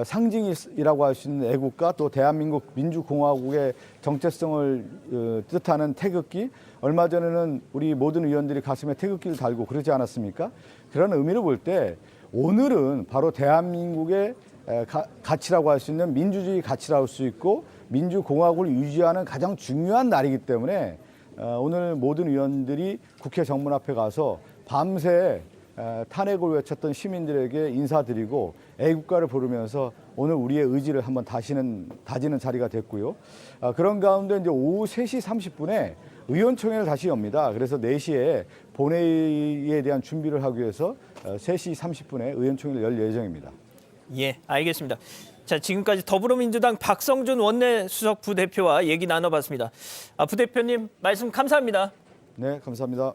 상징이라고 할 수 있는 애국가 또 대한민국 민주공화국의 정체성을 뜻하는 태극기 얼마 전에는 우리 모든 의원들이 가슴에 태극기를 달고 그러지 않았습니까? 그런 의미로 볼 때 오늘은 바로 대한민국의 가치라고 할 수 있는 민주주의 가치라고 할 수 있고 민주공화국을 유지하는 가장 중요한 날이기 때문에 오늘 모든 의원들이 국회 정문 앞에 가서 밤새 탄핵을 외쳤던 시민들에게 인사드리고 애국가를 부르면서 오늘 우리의 의지를 한번 다지는 자리가 됐고요. 그런 가운데 이제 오후 3시 30분에 의원총회를 다시 엽니다. 그래서 4시에 본회의에 대한 준비를 하기 위해서 3시 30분에 의원총회를 열 예정입니다. 예, 알겠습니다. 자, 지금까지 더불어민주당 박성준 원내수석 부대표와 얘기 나눠봤습니다. 부대표님 말씀 감사합니다. 네, 감사합니다.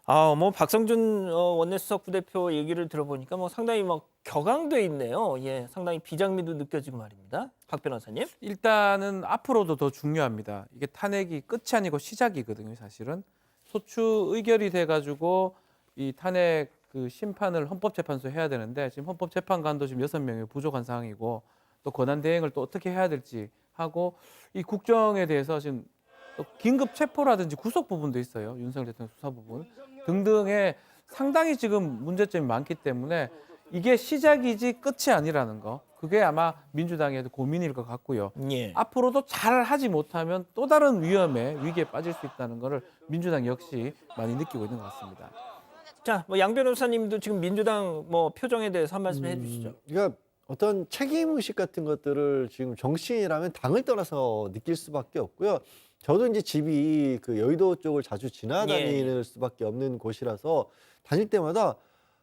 뭐 박성준 원내수석 부대표 얘기를 들어보니까 뭐 상당히 막 격앙돼 있네요. 예, 상당히 비장미도 느껴지고 말입니다. 박 변호사님. 일단은 앞으로도 더 중요합니다. 이게 탄핵이 끝이 아니고 시작이거든요, 사실은. 소추 의결이 돼가지고 이 탄핵 그 심판을 헌법재판소에 해야 되는데 지금 헌법재판관도 지금 6명이 부족한 상황이고 또 권한 대행을 또 어떻게 해야 될지 하고 이 국정에 대해서 지금 또 긴급 체포라든지 구속 부분도 있어요. 윤석열 대통령 수사 부분 등등의 상당히 지금 문제점이 많기 때문에 이게 시작이지 끝이 아니라는 거. 그게 아마 민주당의 고민일 것 같고요. 예. 앞으로도 잘 하지 못하면 또 다른 위기에 빠질 수 있다는 것을 민주당 역시 많이 느끼고 있는 것 같습니다. 자, 뭐 양 변호사님도 지금 민주당 뭐 표정에 대해서 한 말씀 해주시죠. 그러니까 어떤 책임 의식 같은 것들을 지금 정치인이라면 당을 떠나서 느낄 수밖에 없고요. 저도 이제 집이 그 여의도 쪽을 자주 지나다니는 수밖에 없는 곳이라서 다닐 때마다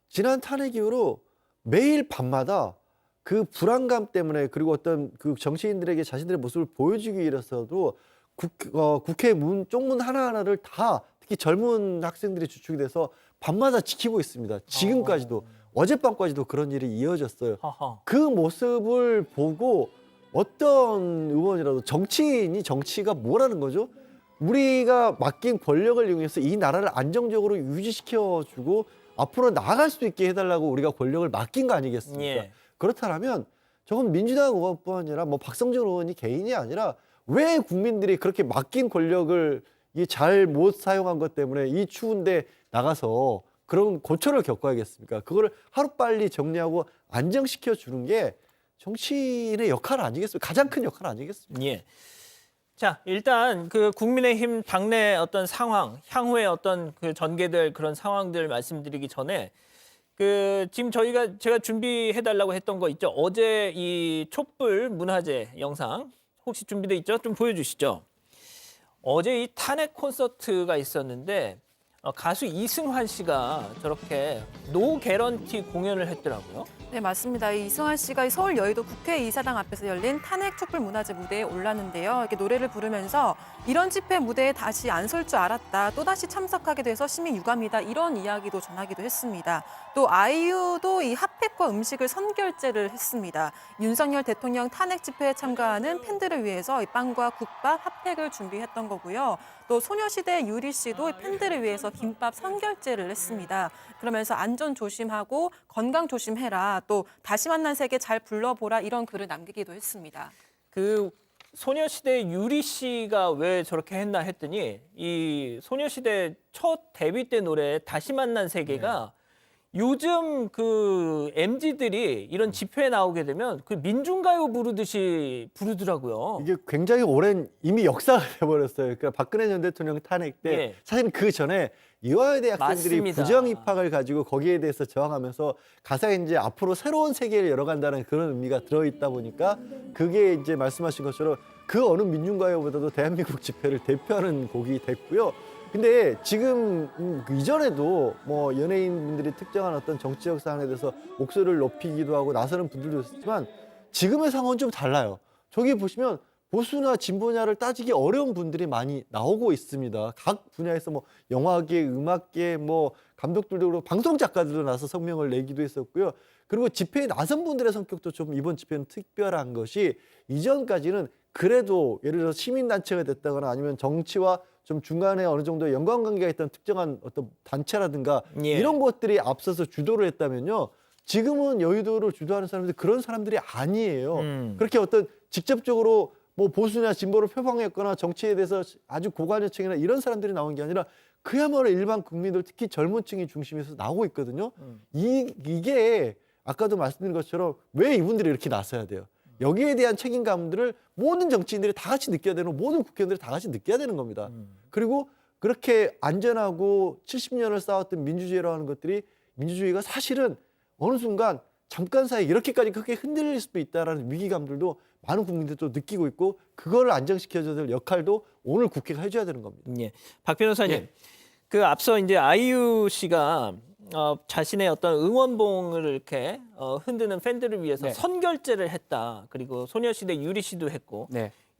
지난 탄핵 이후로 매일 밤마다 그 불안감 때문에 그리고 어떤 그 정치인들에게 자신들의 모습을 보여주기 위해서도 국회 쪽문 하나하나를 다 특히 젊은 학생들이 주축이 돼서 밤마다 지키고 있습니다. 지금까지도 어젯밤까지도 그런 일이 이어졌어요. 그 모습을 보고 어떤 의원이라도 정치가 뭐라는 거죠? 우리가 맡긴 권력을 이용해서 이 나라를 안정적으로 유지시켜주고 앞으로 나아갈 수 있게 해달라고 우리가 권력을 맡긴 거 아니겠습니까? 예. 그렇다면 저건 민주당 의원뿐 아니라 뭐 박성준 의원이 개인이 아니라 왜 국민들이 그렇게 맡긴 권력을 잘 못 사용한 것 때문에 이 추운데 나가서 그런 고초를 겪어야겠습니까? 그거를 하루빨리 정리하고 안정시켜 주는 게 정치인의 역할 아니겠습니까? 가장 큰 역할 아니겠습니까? 예. 자, 일단 그 국민의힘 당내 어떤 상황, 향후에 어떤 그 전개될 그런 상황들 말씀드리기 전에 그 지금 제가 준비해 달라고 했던 거 있죠. 어제 이 촛불 문화제 영상 혹시 준비돼 있죠? 좀 보여주시죠. 어제 이 탄핵 콘서트가 있었는데 가수 이승환 씨가 저렇게 노 개런티 공연을 했더라고요. 네, 맞습니다. 이승환 씨가 서울 여의도 국회의사당 앞에서 열린 탄핵 촛불 문화제 무대에 올랐는데요. 이렇게 노래를 부르면서 이런 집회 무대에 다시 안 설 줄 알았다. 또다시 참석하게 돼서 심히 유감이다. 이런 이야기도 전하기도 했습니다. 또 아이유도 이 핫팩과 음식을 선결제를 했습니다. 윤석열 대통령 탄핵 집회에 참가하는 팬들을 위해서 이 빵과 국밥, 핫팩을 준비했던 거고요. 또 소녀시대 유리 씨도 팬들을 위해서 김밥 선결제를 했습니다. 그러면서 안전 조심하고 건강 조심해라. 또 다시 만난 세계 잘 불러보라. 이런 글을 남기기도 했습니다. 그 소녀시대 유리 씨가 왜 저렇게 했나 했더니 이 소녀시대 첫 데뷔 때 노래 다시 만난 세계가 요즘 그 MZ들이 이런 집회에 나오게 되면 그 민중가요 부르듯이 부르더라고요. 이게 굉장히 오랜 이미 역사가 돼버렸어요. 그러니까 박근혜 전 대통령 탄핵 때 예. 사실 그 전에 이화여대 학생들이 맞습니다. 부정 입학을 가지고 거기에 대해서 저항하면서 가사에 이제 앞으로 새로운 세계를 열어간다는 그런 의미가 들어있다 보니까 그게 이제 말씀하신 것처럼 그 어느 민중가요보다도 대한민국 집회를 대표하는 곡이 됐고요. 근데 지금 그 이전에도 뭐 연예인분들이 특정한 어떤 정치적 사안에 대해서 목소리를 높이기도 하고 나서는 분들도 있었지만 지금의 상황은 좀 달라요. 저기 보시면 보수나 진보냐를 따지기 어려운 분들이 많이 나오고 있습니다. 각 분야에서 뭐 영화계, 음악계, 뭐 감독들도 그렇고 방송 작가들도 나서 성명을 내기도 했었고요. 그리고 집회에 나선 분들의 성격도 좀 이번 집회는 특별한 것이 이전까지는 그래도 예를 들어서 시민단체가 됐다거나 아니면 정치와 좀 중간에 어느 정도 연관관계가 있던 특정한 어떤 단체라든가 이런 것들이 앞서서 주도를 했다면요. 지금은 여의도를 주도하는 사람들이 그런 사람들이 아니에요. 그렇게 어떤 직접적으로 뭐 보수냐 진보를 표방했거나 정치에 대해서 아주 고관여층이나 이런 사람들이 나온 게 아니라 그야말로 일반 국민들 특히 젊은 층이 중심에서 나오고 있거든요. 이게 아까도 말씀드린 것처럼 왜 이분들이 이렇게 나서야 돼요? 여기에 대한 책임감들을 모든 정치인들이 다 같이 느껴야 되는 모든 국회의원들이 다 같이 느껴야 되는 겁니다. 그리고 그렇게 안전하고 70년을 쌓았던 민주주의라고 하는 것들이 민주주의가 사실은 어느 순간 잠깐 사이에 이렇게까지 크게 흔들릴 수도 있다는 위기감들도 많은 국민들도 느끼고 있고 그거를 안정시켜줘야 될 역할도 오늘 국회가 해줘야 되는 겁니다. 예. 박 변호사님, 그 앞서 이제 아이유 씨가 자신의 어떤 응원봉을 이렇게 흔드는 팬들을 위해서 선결제를 했다. 그리고 소녀시대 유리 씨도 했고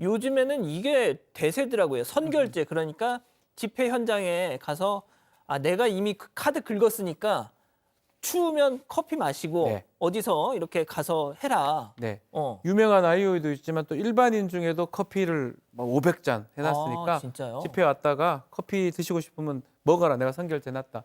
요즘에는 이게 대세더라고요. 선결제. 그러니까 집회 현장에 가서 내가 이미 그 카드 긁었으니까 추우면 커피 마시고 네. 어디서 이렇게 가서 해라. 네. 유명한 아이오이도 있지만 또 일반인 중에도 커피를 500잔 해놨으니까 진짜요? 집회 왔다가 커피 드시고 싶으면 먹어라. 내가 선결제 놨다.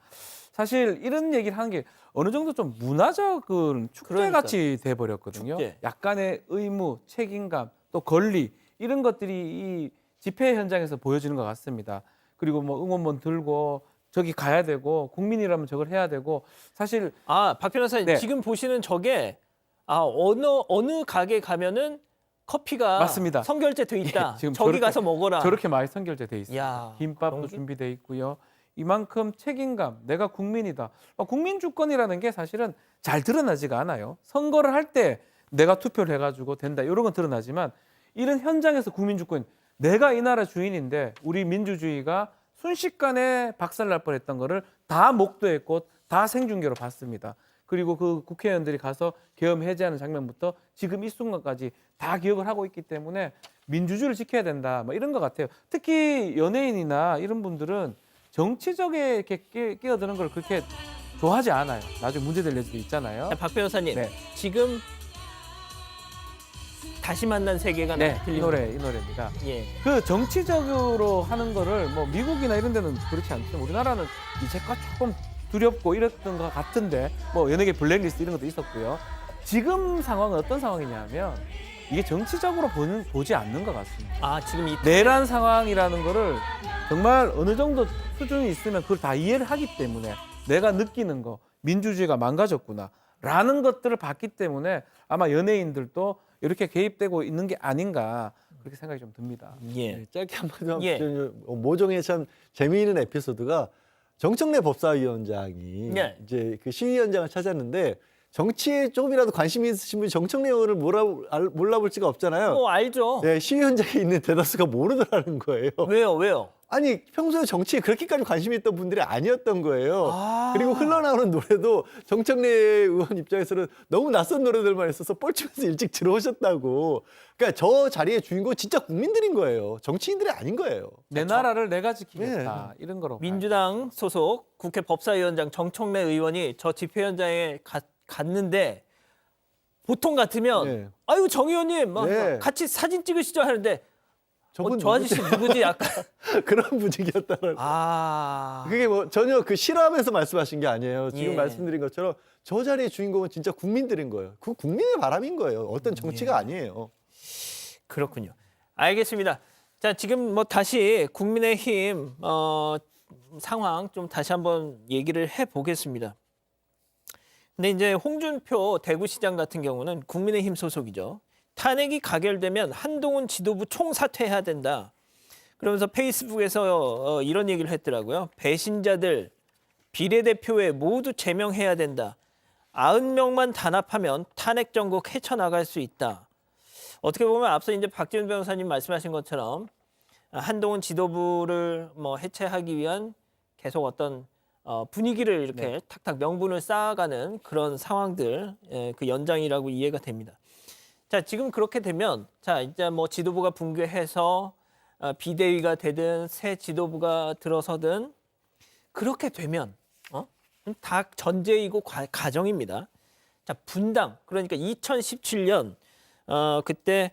사실 이런 얘기를 하는 게 어느 정도 좀 문화적인 축제같이 돼버렸거든요. 축제. 약간의 의무, 책임감, 또 권리 이런 것들이 이 집회 현장에서 보여지는 것 같습니다. 그리고 뭐 응원문 들고 저기 가야 되고 국민이라면 저걸 해야 되고 사실 박 변호사님 네. 지금 보시는 저게 어느 가게 가면은 커피가 맞습니다. 선결제 돼 있다. 지금 저기 저렇게- 가서 먹어라. 저렇게 많이 선결제 돼 있습니다. 야, 김밥도 그런 게- 준비돼 있고요. 이만큼 책임감, 내가 국민이다. 국민 주권이라는 게 사실은 잘 드러나지가 않아요. 선거를 할 때 내가 투표를 해가지고 된다 이런 건 드러나지만 이런 현장에서 국민 주권, 내가 이 나라 주인인데 우리 민주주의가 순식간에 박살날 뻔했던 거를 다 목도했고 다 생중계로 봤습니다. 그리고 그 국회의원들이 가서 계엄 해제하는 장면부터 지금 이 순간까지 다 기억을 하고 있기 때문에 민주주의를 지켜야 된다. 뭐 이런 것 같아요. 특히 연예인이나 이런 분들은 정치적에 이렇게 끼어드는 걸 그렇게 좋아하지 않아요. 나중에 문제될 여지도 있잖아요. 박 변호사님 네. 지금 다시 만난 세계가 네, 이 들립니다. 노래입니다. 예. 그 정치적으로 하는 거를 뭐 미국이나 이런 데는 그렇지 않지만 우리나라는 이제껏 조금 두렵고 이랬던 것 같은데 뭐 연예계 블랙리스트 이런 것도 있었고요. 지금 상황은 어떤 상황이냐면 이게 정치적으로 보지 않는 것 같습니다. 지금 이 내란 상황이라는 거를 정말 어느 정도 수준이 있으면 그걸 다 이해를 하기 때문에 내가 느끼는 거 민주주의가 망가졌구나 라는 것들을 봤기 때문에 아마 연예인들도 이렇게 개입되고 있는 게 아닌가 그렇게 생각이 좀 듭니다. 예. 네, 짧게 한번 예. 모종의 참 재미있는 에피소드가 정청래 법사위원장이 예. 이제 그 시위현장을 찾았는데 정치에 조금이라도 관심이 있으신 분이 정청래 의원을 몰라볼 수가 없잖아요. 알죠. 네, 시위 현장에 있는 대다수가 모르더라는 거예요. 왜요? 아니 평소에 정치에 그렇게까지 관심이 있던 분들이 아니었던 거예요. 그리고 흘러나오는 노래도 정청래 의원 입장에서는 너무 낯선 노래들만 있어서 뻘쭘해서 일찍 들어오셨다고. 그러니까 저 자리의 주인공 진짜 국민들인 거예요. 정치인들이 아닌 거예요. 내 나라를 내가 지키겠다 이런 거로. 민주당 소속 국회 법사위원장 정청래 의원이 저 집회 현장에 갔는데 보통 같으면 아유 정 의원님 같이 사진 찍으시죠 하는데 저 아저씨 누구지? 약간 그런 분위기였다는. 그게 뭐 전혀 그 싫어하면서 말씀하신 게 아니에요. 지금 말씀드린 것처럼 저 자리의 주인공은 진짜 국민들인 거예요. 그 국민의 바람인 거예요. 어떤 정치가 아니에요. 그렇군요. 알겠습니다. 자, 지금 뭐 다시 국민의힘 상황 좀 다시 한번 얘기를 해보겠습니다. 근데 이제 홍준표 대구시장 같은 경우는 국민의힘 소속이죠. 탄핵이 가결되면 한동훈 지도부 총사퇴해야 된다. 그러면서 페이스북에서 이런 얘기를 했더라고요. 배신자들 비례대표에 모두 제명해야 된다. 90명만 단합하면 탄핵 정국 헤쳐나갈 수 있다. 어떻게 보면 앞서 이제 박지훈 변호사님 말씀하신 것처럼 한동훈 지도부를 뭐 해체하기 위한 계속 어떤 분위기를 이렇게 탁탁 명분을 쌓아가는 그런 상황들 그 연장이라고 이해가 됩니다. 자, 지금 그렇게 되면 자, 이제 뭐 지도부가 붕괴해서 비대위가 되든 새 지도부가 들어서든 그렇게 되면 다 전제이고 가정입니다. 자, 분당 그러니까 2017년 그때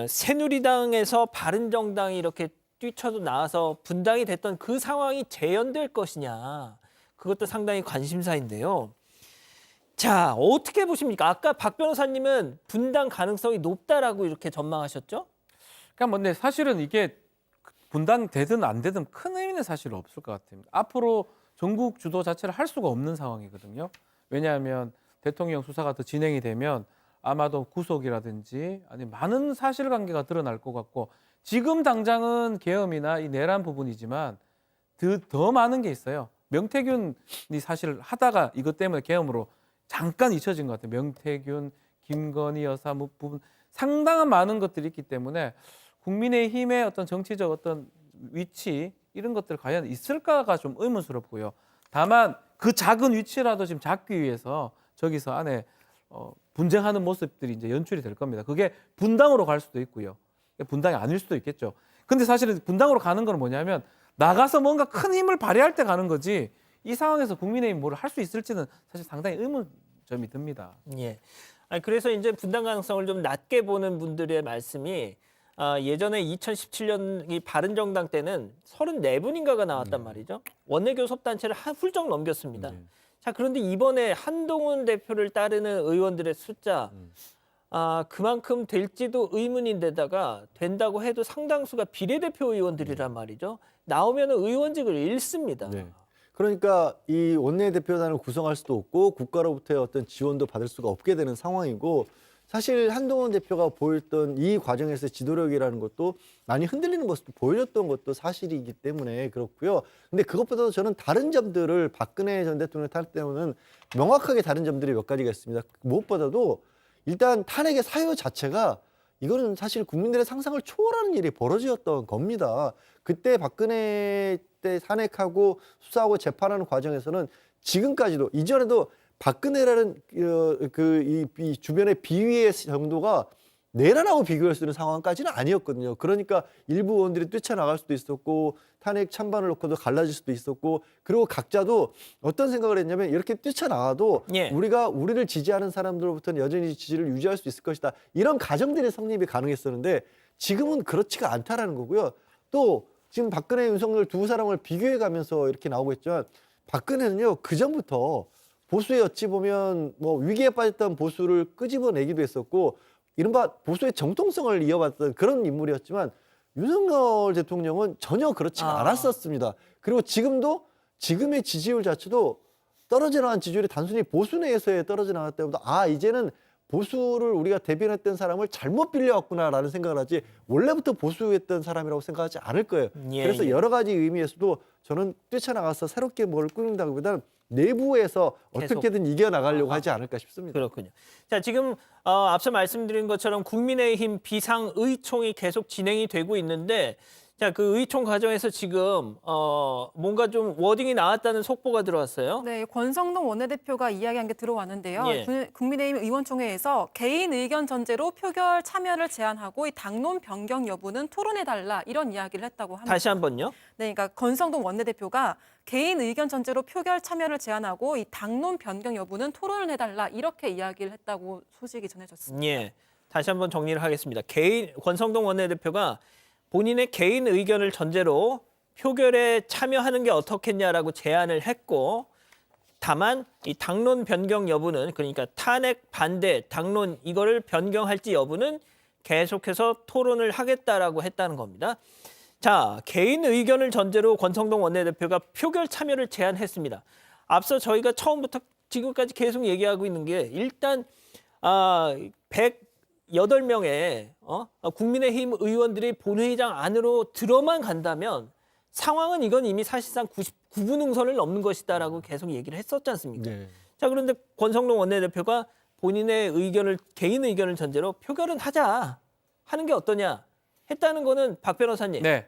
새누리당에서 바른정당이 이렇게 뛰쳐도 나와서 분당이 됐던 그 상황이 재현될 것이냐 그것도 상당히 관심사인데요. 자, 어떻게 보십니까? 아까 박 변호사님은 분당 가능성이 높다라고 이렇게 전망하셨죠? 그러니까 뭐 근데 사실은 이게 분당 되든 안 되든 큰 의미는 사실 없을 것 같습니다. 앞으로 전국 주도 자체를 할 수가 없는 상황이거든요. 왜냐하면 대통령 수사가 더 진행이 되면 아마도 구속이라든지 아니 많은 사실관계가 드러날 것 같고 지금 당장은 계엄이나 이 내란 부분이지만 더 많은 게 있어요. 명태균이 사실 하다가 이것 때문에 계엄으로 잠깐 잊혀진 것 같아요. 명태균, 김건희 여사 부분 상당한 많은 것들이 있기 때문에 국민의힘의 어떤 정치적 어떤 위치 이런 것들 과연 있을까가 좀 의문스럽고요. 다만 그 작은 위치라도 지금 잡기 위해서 저기서 안에 분쟁하는 모습들이 이제 연출이 될 겁니다. 그게 분당으로 갈 수도 있고요. 분당이 아닐 수도 있겠죠. 근데 사실은 분당으로 가는 건 뭐냐면 나가서 뭔가 큰 힘을 발휘할 때 가는 거지 이 상황에서 국민의힘 뭘 할 수 있을지는 사실 상당히 의문점이 듭니다. 예. 아니, 그래서 이제 분당 가능성을 좀 낮게 보는 분들의 말씀이 예전에 2017년 이 바른정당 때는 34분인가가 나왔단 말이죠. 원내교섭단체를 훌쩍 넘겼습니다. 자, 그런데 이번에 한동훈 대표를 따르는 의원들의 숫자 그만큼 될지도 의문인데다가 된다고 해도 상당수가 비례대표 의원들이란 말이죠. 나오면 의원직을 잃습니다. 네. 그러니까 이 원내대표단을 구성할 수도 없고 국가로부터의 어떤 지원도 받을 수가 없게 되는 상황이고 사실 한동훈 대표가 보였던 이 과정에서 지도력이라는 것도 많이 흔들리는 모습도 보여줬던 것도 사실이기 때문에 그렇고요. 근데 그것보다도 저는 다른 점들을 박근혜 전 대통령 탈 때는 명확하게 다른 점들이 몇 가지가 있습니다. 무엇보다도 일단 탄핵의 사유 자체가 이거는 사실 국민들의 상상을 초월하는 일이 벌어졌던 겁니다. 그때 박근혜 때 탄핵하고 수사하고 재판하는 과정에서는 지금까지도 이전에도 박근혜라는 이 주변의 비위의 정도가 내란하고 비교할 수 있는 상황까지는 아니었거든요. 그러니까 일부 의원들이 뛰쳐나갈 수도 있었고 탄핵 찬반을 놓고도 갈라질 수도 있었고 그리고 각자도 어떤 생각을 했냐면 이렇게 뛰쳐나가도 우리가 우리를 지지하는 사람들로부터는 여전히 지지를 유지할 수 있을 것이다. 이런 가정들의 성립이 가능했었는데 지금은 그렇지가 않다라는 거고요. 또 지금 박근혜, 윤석열 두 사람을 비교해 가면서 이렇게 나오고 있지만 박근혜는요. 그전부터 보수의 어찌 보면 뭐 위기에 빠졌던 보수를 끄집어내기도 했었고 이른바 보수의 정통성을 이어받던 그런 인물이었지만 윤석열 대통령은 전혀 그렇지가 않았었습니다. 그리고 지금도 지금의 지지율 자체도 떨어져 나간 지지율이 단순히 보수 내에서의 떨어져 나갔다 때보다 이제는 보수를 우리가 대변했던 사람을 잘못 빌려왔구나라는 생각을 하지 원래부터 보수했던 사람이라고 생각하지 않을 거예요. 그래서 여러 가지 의미에서도 저는 뛰쳐나가서 새롭게 뭘 꾸린다기보다는 내부에서 어떻게든 이겨나가려고 하지 않을까 싶습니다. 그렇군요. 자, 지금 앞서 말씀드린 것처럼 국민의힘 비상의총이 계속 진행이 되고 있는데 자, 그 의총 과정에서 지금 뭔가 좀 워딩이 나왔다는 속보가 들어왔어요. 네, 권성동 원내대표가 이야기한 게 들어왔는데요. 예. 국민의힘 의원총회에서 개인 의견 전제로 표결 참여를 제한하고 이 당론 변경 여부는 토론해달라 이런 이야기를 했다고 합니다. 다시 한번요. 네, 그러니까 권성동 원내대표가 개인 의견 전제로 표결 참여를 제한하고 이 당론 변경 여부는 토론을 해달라 이렇게 이야기를 했다고 소식이 전해졌습니다. 예. 다시 한번 정리를 하겠습니다. 권성동 원내대표가 본인의 개인 의견을 전제로 표결에 참여하는 게 어떻겠냐라고 제안을 했고 다만 이 당론 변경 여부는 그러니까 탄핵 반대 당론 이거를 변경할지 여부는 계속해서 토론을 하겠다라고 했다는 겁니다. 자, 개인 의견을 전제로 권성동 원내대표가 표결 참여를 제안했습니다. 앞서 저희가 처음부터 지금까지 계속 얘기하고 있는 게 일단 108명의 국민의힘 의원들이 본회의장 안으로 들어만 간다면 상황은 이건 이미 사실상 99분 응선을 넘는 것이다라고 계속 얘기를 했었지 않습니까? 네. 자, 그런데 권성동 원내대표가 본인의 의견을 개인 의견을 전제로 표결은 하자 하는 게 어떠냐 했다는 거는 박 변호사님. 네.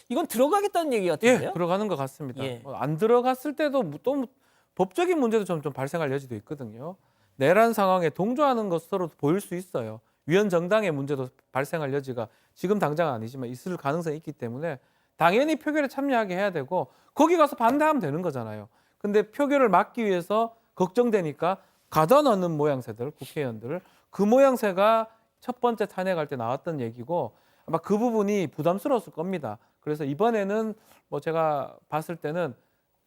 이건 들어가겠다는 얘기 같은데요? 예, 들어가는 것 같습니다. 예. 안 들어갔을 때도 또 법적인 문제도 좀 발생할 여지도 있거든요. 내란 상황에 동조하는 것으로 보일 수 있어요. 위헌 정당의 문제도 발생할 여지가 지금 당장 아니지만 있을 가능성이 있기 때문에 당연히 표결에 참여하게 해야 되고 거기 가서 반대하면 되는 거잖아요. 근데 표결을 막기 위해서 걱정되니까 가둬 넣는 모양새들, 국회의원들을 그 모양새가 첫 번째 탄핵할 때 나왔던 얘기고 아마 그 부분이 부담스러웠을 겁니다. 그래서 이번에는 뭐 제가 봤을 때는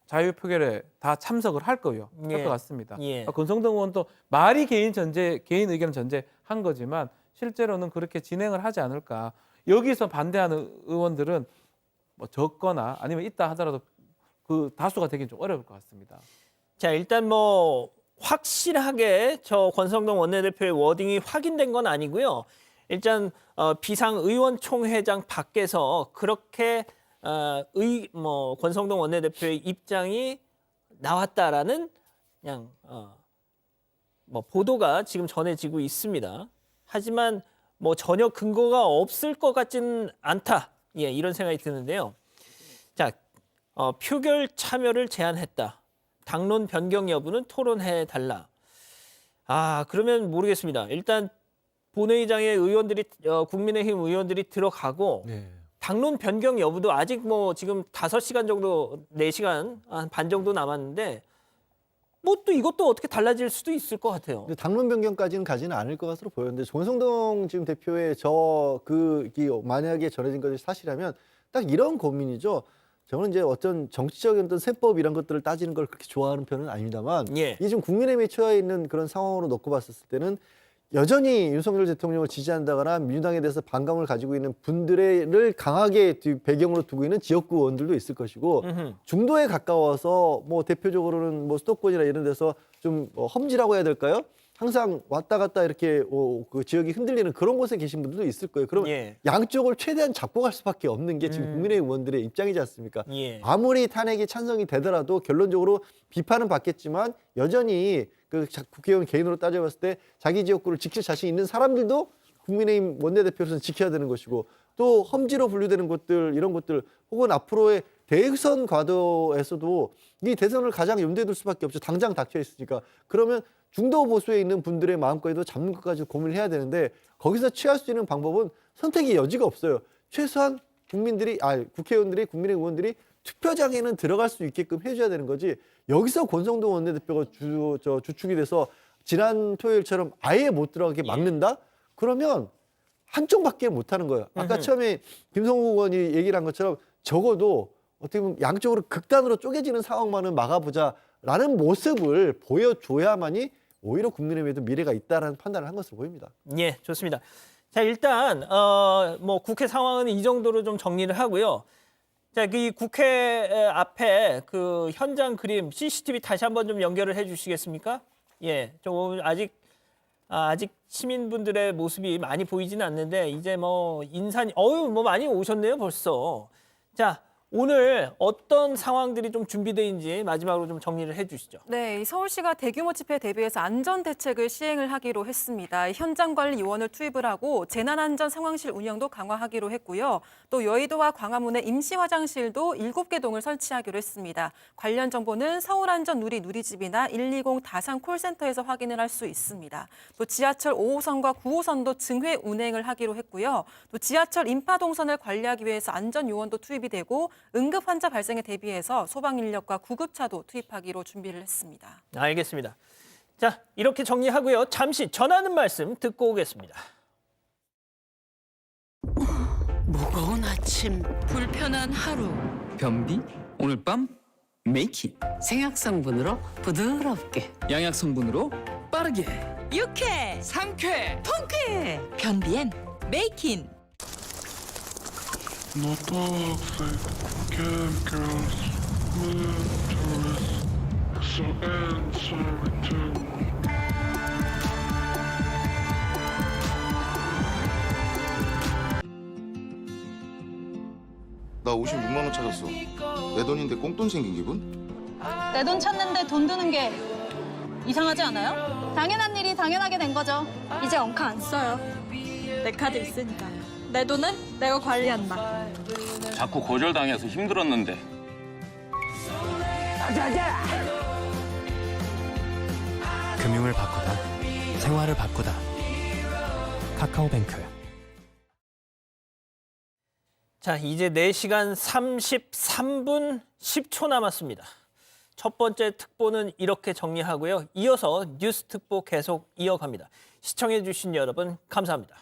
자유표결에 다 참석을 할 거예요. 할 것 같습니다. 권성동 의원도 말이 개인 의견 전제한 거지만 실제로는 그렇게 진행을 하지 않을까. 여기서 반대하는 의원들은 뭐 적거나 아니면 있다 하더라도 그 다수가 되긴 좀 어려울 것 같습니다. 자, 일단 뭐 확실하게 저 권성동 원내대표의 워딩이 확인된 건 아니고요. 일단 비상의원총회장 밖에서 그렇게 권성동 원내대표의 입장이 나왔다라는 그냥 뭐 보도가 지금 전해지고 있습니다. 하지만 뭐 전혀 근거가 없을 것 같지는 않다. 예, 이런 생각이 드는데요. 자, 표결 참여를 제안했다. 당론 변경 여부는 토론해 달라. 그러면 모르겠습니다. 일단 본회의장에 의원들이 국민의힘 의원들이 들어가고 당론 변경 여부도 아직 뭐 지금 5시간 정도, 4시간 반 정도 남았는데 뭐 또 이것도 어떻게 달라질 수도 있을 것 같아요. 근데 당론 변경까지는 가지는 않을 것 같으로 보였는데 권성동 지금 대표의 만약에 전해진 것이 사실이라면 딱 이런 고민이죠. 저는 이제 어떤 정치적인 어떤 셈법 이런 것들을 따지는 걸 그렇게 좋아하는 편은 아닙니다만 예. 이게 지금 국민의힘에 처해 있는 그런 상황으로 놓고 봤을 때는 여전히 윤석열 대통령을 지지한다거나 민주당에 대해서 반감을 가지고 있는 분들을 강하게 배경으로 두고 있는 지역구 의원들도 있을 것이고 중도에 가까워서 뭐 대표적으로는 뭐 수도권이나 이런 데서 좀 험지라고 해야 될까요? 항상 왔다 갔다 이렇게 그 지역이 흔들리는 그런 곳에 계신 분들도 있을 거예요. 그럼 예. 양쪽을 최대한 잡고 갈 수밖에 없는 게 지금 국민의힘 의원들의 입장이지 않습니까? 예. 아무리 탄핵이 찬성이 되더라도 결론적으로 비판은 받겠지만 여전히 그 국회의원 개인으로 따져봤을 때 자기 지역구를 지킬 자신 있는 사람들도 국민의힘 원내대표로서는 지켜야 되는 것이고 또 험지로 분류되는 곳들 이런 곳들 혹은 앞으로의 대선 과도에서도 이 대선을 가장 염두에 둘 수밖에 없죠. 당장 닥쳐 있으니까. 그러면 중도 보수에 있는 분들의 마음까지도 잡는 것까지 고민을 해야 되는데 거기서 취할 수 있는 방법은 선택의 여지가 없어요. 최소한 국회의원들이 국민의힘 의원들이 투표장에는 들어갈 수 있게끔 해줘야 되는 거지. 여기서 권성동 원내대표가 주축이 돼서 지난 토요일처럼 아예 못 들어가게 막는다? 그러면 한쪽밖에 못 하는 거예요. 아까 처음에 김성우 의원이 얘기를 한 것처럼 적어도 어떻게 보면 양쪽으로 극단으로 쪼개지는 상황만은 막아보자라는 모습을 보여줘야만이 오히려 국민의힘에도 미래가 있다라는 판단을 한 것으로 보입니다. 예, 좋습니다. 자, 일단 뭐 국회 상황은 이 정도로 좀 정리를 하고요. 자, 이 국회 앞에 그 현장 그림 CCTV 다시 한번 좀 연결을 해주시겠습니까? 예, 좀 아직 시민분들의 모습이 많이 보이지는 않는데 이제 뭐 뭐 많이 오셨네요 벌써. 자, 오늘 어떤 상황들이 좀 준비되어 있는지 마지막으로 좀 정리를 해주시죠. 네, 서울시가 대규모 집회에 대비해서 안전 대책을 시행을 하기로 했습니다. 현장관리 요원을 투입을 하고 재난안전 상황실 운영도 강화하기로 했고요. 또 여의도와 광화문에 임시 화장실도 7개 동을 설치하기로 했습니다. 관련 정보는 서울안전누리집이나 120 다산 콜센터에서 확인을 할 수 있습니다. 또 지하철 5호선과 9호선도 증회 운행을 하기로 했고요. 또 지하철 인파동선을 관리하기 위해서 안전 요원도 투입이 되고 응급 환자 발생에 대비해서 소방 인력과 구급차도 투입하기로 준비를 했습니다. 알겠습니다. 자, 이렇게 정리하고요. 잠시 전하는 말씀 듣고 오겠습니다. 무거운 아침, 불편한 하루. 변비? 오늘 밤 메이킹. 생약 성분으로 부드럽게. 양약 성분으로 빠르게. 유쾌, 상쾌. 통쾌. 변비엔 메이킨. No toxic chemicals, mentors, so answer to 나 56만 원 찾았어. 내 돈인데 꽁돈 생긴 기분? 내 돈 찾는데 돈 드는 게 이상하지 않아요? 당연한 일이 당연하게 된 거죠. 이제 엉카 안 써요. 내 카드 있으니까. 내 돈은 내가 관리한다. 자꾸 거절당해서 힘들었는데. 금융을 바꾸다, 생활을 바꾸다. 카카오뱅크. 자, 이제 4시간 33분 10초 남았습니다. 첫 번째 특보는 이렇게 정리하고요. 이어서 뉴스 특보 계속 이어갑니다. 시청해 주신 여러분 감사합니다.